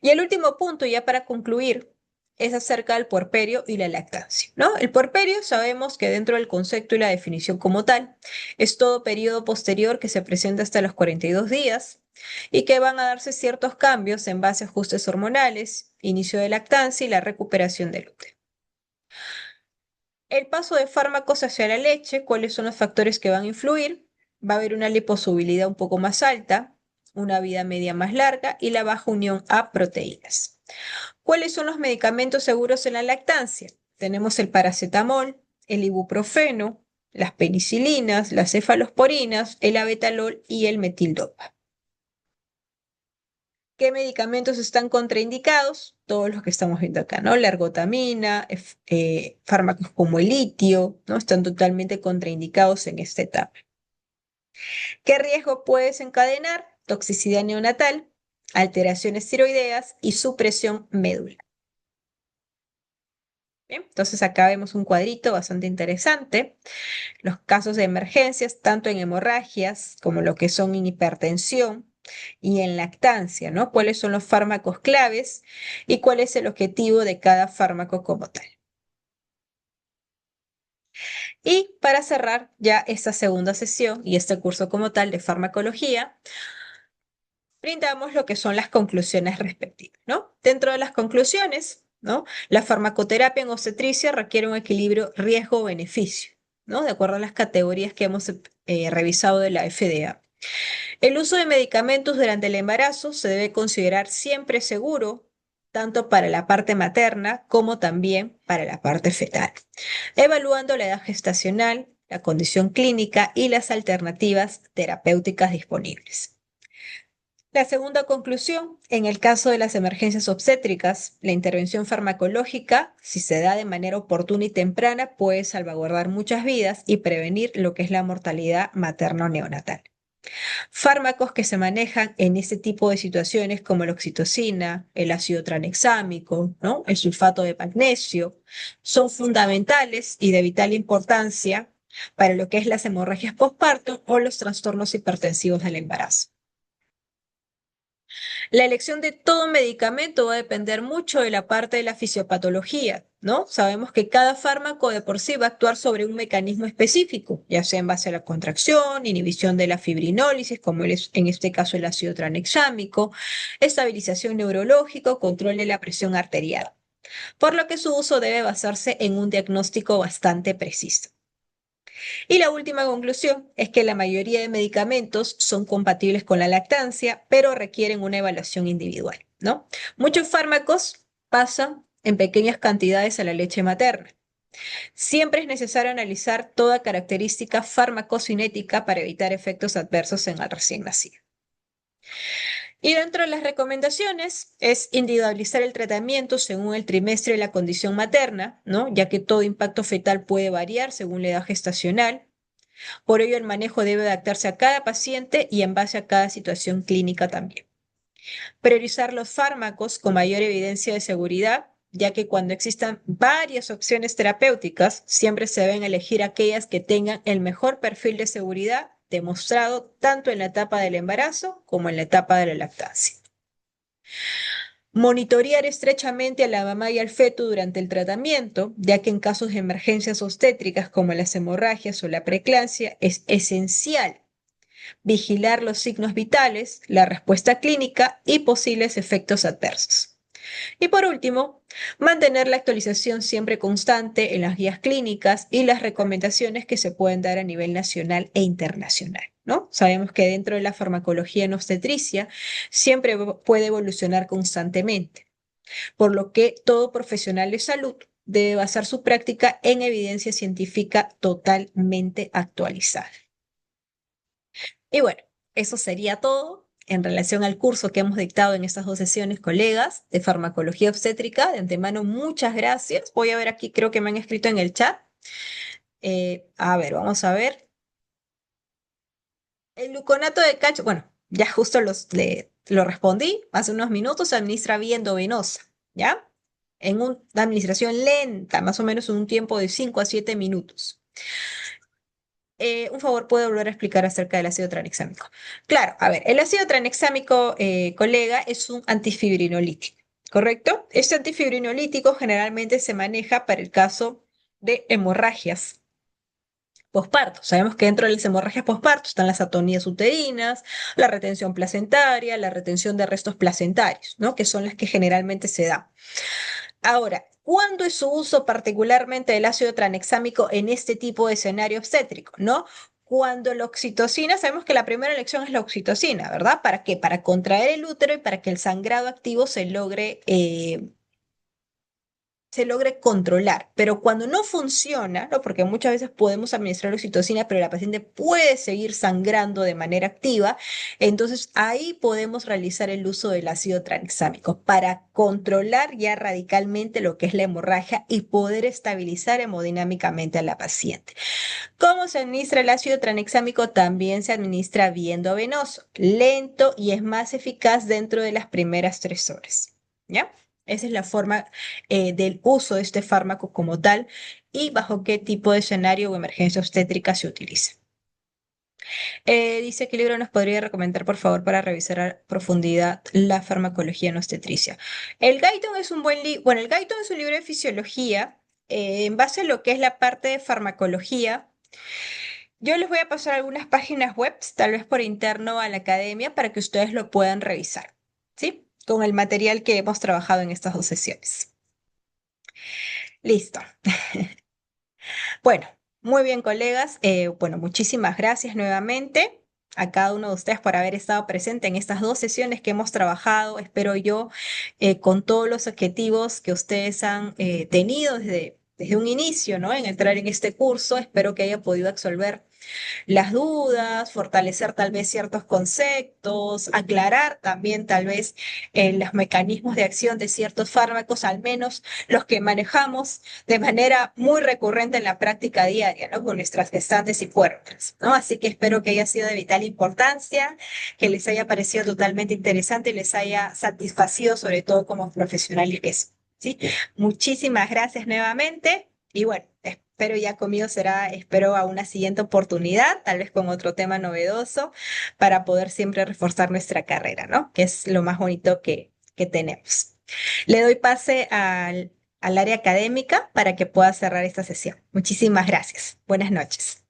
Y el último punto, ya para concluir, es acerca del puerperio y la lactancia, ¿no? El puerperio sabemos que dentro del concepto y la definición como tal, es todo periodo posterior que se presenta hasta los 42 días y que van a darse ciertos cambios en base a ajustes hormonales, inicio de lactancia y la recuperación del útero. El paso de fármacos hacia la leche, ¿cuáles son los factores que van a influir? Va a haber una liposolubilidad un poco más alta, una vida media más larga y la baja unión a proteínas. ¿Cuáles son los medicamentos seguros en la lactancia? Tenemos el paracetamol, el ibuprofeno, las penicilinas, las cefalosporinas, el abetalol y el metildopa. ¿Qué medicamentos están contraindicados? Todos los que estamos viendo acá, ¿no? La ergotamina, fármacos como el litio, ¿no? Están totalmente contraindicados en esta etapa. ¿Qué riesgo puede desencadenar? Toxicidad neonatal, alteraciones tiroideas y supresión medular. Bien, entonces acá vemos un cuadrito bastante interesante. Los casos de emergencias, tanto en hemorragias como lo que son en hipertensión y en lactancia, ¿no? ¿Cuáles son los fármacos claves y cuál es el objetivo de cada fármaco como tal? Y para cerrar ya esta segunda sesión y este curso como tal de farmacología, brindamos lo que son las conclusiones respectivas, ¿no? Dentro de las conclusiones, ¿no? La farmacoterapia en obstetricia requiere un equilibrio riesgo-beneficio, ¿no? De acuerdo a las categorías que hemos revisado de la FDA. El uso de medicamentos durante el embarazo se debe considerar siempre seguro, tanto para la parte materna como también para la parte fetal, evaluando la edad gestacional, la condición clínica y las alternativas terapéuticas disponibles. La segunda conclusión, en el caso de las emergencias obstétricas, la intervención farmacológica, si se da de manera oportuna y temprana, puede salvaguardar muchas vidas y prevenir lo que es la mortalidad materno-neonatal. Fármacos que se manejan en este tipo de situaciones como la oxitocina, el ácido tranexámico, ¿no? El sulfato de magnesio, son fundamentales y de vital importancia para lo que es las hemorragias postparto o los trastornos hipertensivos del embarazo. La elección de todo medicamento va a depender mucho de la parte de la fisiopatología, ¿no? Sabemos que cada fármaco de por sí va a actuar sobre un mecanismo específico, ya sea en base a la contracción, inhibición de la fibrinólisis, como en este caso el ácido tranexámico, estabilización neurológica, control de la presión arterial, por lo que su uso debe basarse en un diagnóstico bastante preciso. Y la última conclusión es que la mayoría de medicamentos son compatibles con la lactancia, pero requieren una evaluación individual, ¿no? Muchos fármacos pasan en pequeñas cantidades a la leche materna. Siempre es necesario analizar toda característica farmacocinética para evitar efectos adversos en el recién nacido. Y dentro de las recomendaciones es individualizar el tratamiento según el trimestre y la condición materna, ¿no? Ya que todo impacto fetal puede variar según la edad gestacional. Por ello, el manejo debe adaptarse a cada paciente y en base a cada situación clínica también. Priorizar los fármacos con mayor evidencia de seguridad, ya que cuando existan varias opciones terapéuticas, siempre se deben elegir aquellas que tengan el mejor perfil de seguridad demostrado tanto en la etapa del embarazo como en la etapa de la lactancia. Monitorear estrechamente a la mamá y al feto durante el tratamiento, ya que en casos de emergencias obstétricas como las hemorragias o la preeclampsia es esencial vigilar los signos vitales, la respuesta clínica y posibles efectos adversos. Y por último, mantener la actualización siempre constante en las guías clínicas y las recomendaciones que se pueden dar a nivel nacional e internacional, ¿no? Sabemos que dentro de la farmacología en obstetricia siempre puede evolucionar constantemente, por lo que todo profesional de salud debe basar su práctica en evidencia científica totalmente actualizada. Y bueno, eso sería todo en relación al curso que hemos dictado en estas dos sesiones, colegas, de farmacología obstétrica. De antemano, muchas gracias. Voy a ver aquí, creo que me han escrito en el chat. A ver, vamos a ver. El gluconato de calcio, bueno, ya justo lo respondí hace unos minutos, se administra vía endovenosa, ¿ya? Una administración lenta, más o menos en un tiempo de 5 a 7 minutos. Un favor, ¿puedo volver a explicar acerca del ácido tranexámico? Claro, a ver, el ácido tranexámico, colega, es un antifibrinolítico, ¿correcto? Este antifibrinolítico generalmente se maneja para el caso de hemorragias posparto. Sabemos que dentro de las hemorragias posparto están las atonías uterinas, la retención placentaria, la retención de restos placentarios, ¿no? Que son las que generalmente se dan. Ahora, ¿cuándo es su uso particularmente del ácido tranexámico en este tipo de escenario obstétrico, ¿no? Cuando la oxitocina, sabemos que la primera elección es la oxitocina, ¿verdad? ¿Para qué? Para contraer el útero y para que el sangrado activo se logre controlar, pero cuando no funciona, ¿no? Porque muchas veces podemos administrar oxitocina, pero la paciente puede seguir sangrando de manera activa, entonces ahí podemos realizar el uso del ácido tranexámico para controlar ya radicalmente lo que es la hemorragia y poder estabilizar hemodinámicamente a la paciente. ¿Cómo se administra el ácido tranexámico? También se administra vía endovenoso, lento y es más eficaz dentro de las primeras 3 horas. ¿Ya? Esa es la forma del uso de este fármaco como tal y bajo qué tipo de escenario o emergencia obstétrica se utiliza. Dice qué libro nos podría recomendar, por favor, para revisar a profundidad la farmacología en obstetricia. El Guyton es un buen libro, bueno, el Guyton es un libro de fisiología en base a lo que es la parte de farmacología. Yo les voy a pasar algunas páginas web, tal vez por interno a la academia, para que ustedes lo puedan revisar, ¿sí? Con el material que hemos trabajado en estas dos sesiones. Listo. Bueno, muy bien, colegas. Bueno, muchísimas gracias nuevamente a cada uno de ustedes por haber estado presente en estas dos sesiones que hemos trabajado. Espero yo, con todos los objetivos que ustedes han tenido desde un inicio, ¿no? En entrar en este curso, espero que haya podido absolver las dudas, fortalecer tal vez ciertos conceptos, aclarar también tal vez los mecanismos de acción de ciertos fármacos, al menos los que manejamos de manera muy recurrente en la práctica diaria, ¿no? Con nuestras gestantes y puérperas, ¿no? Así que espero que haya sido de vital importancia, que les haya parecido totalmente interesante y les haya satisfacido, sobre todo como profesionales que son, ¿sí? Muchísimas gracias nuevamente y bueno, espero ya conmigo será, espero a una siguiente oportunidad, tal vez con otro tema novedoso, para poder siempre reforzar nuestra carrera, ¿no? Que es lo más bonito que tenemos. Le doy pase al área académica para que pueda cerrar esta sesión. Muchísimas gracias. Buenas noches.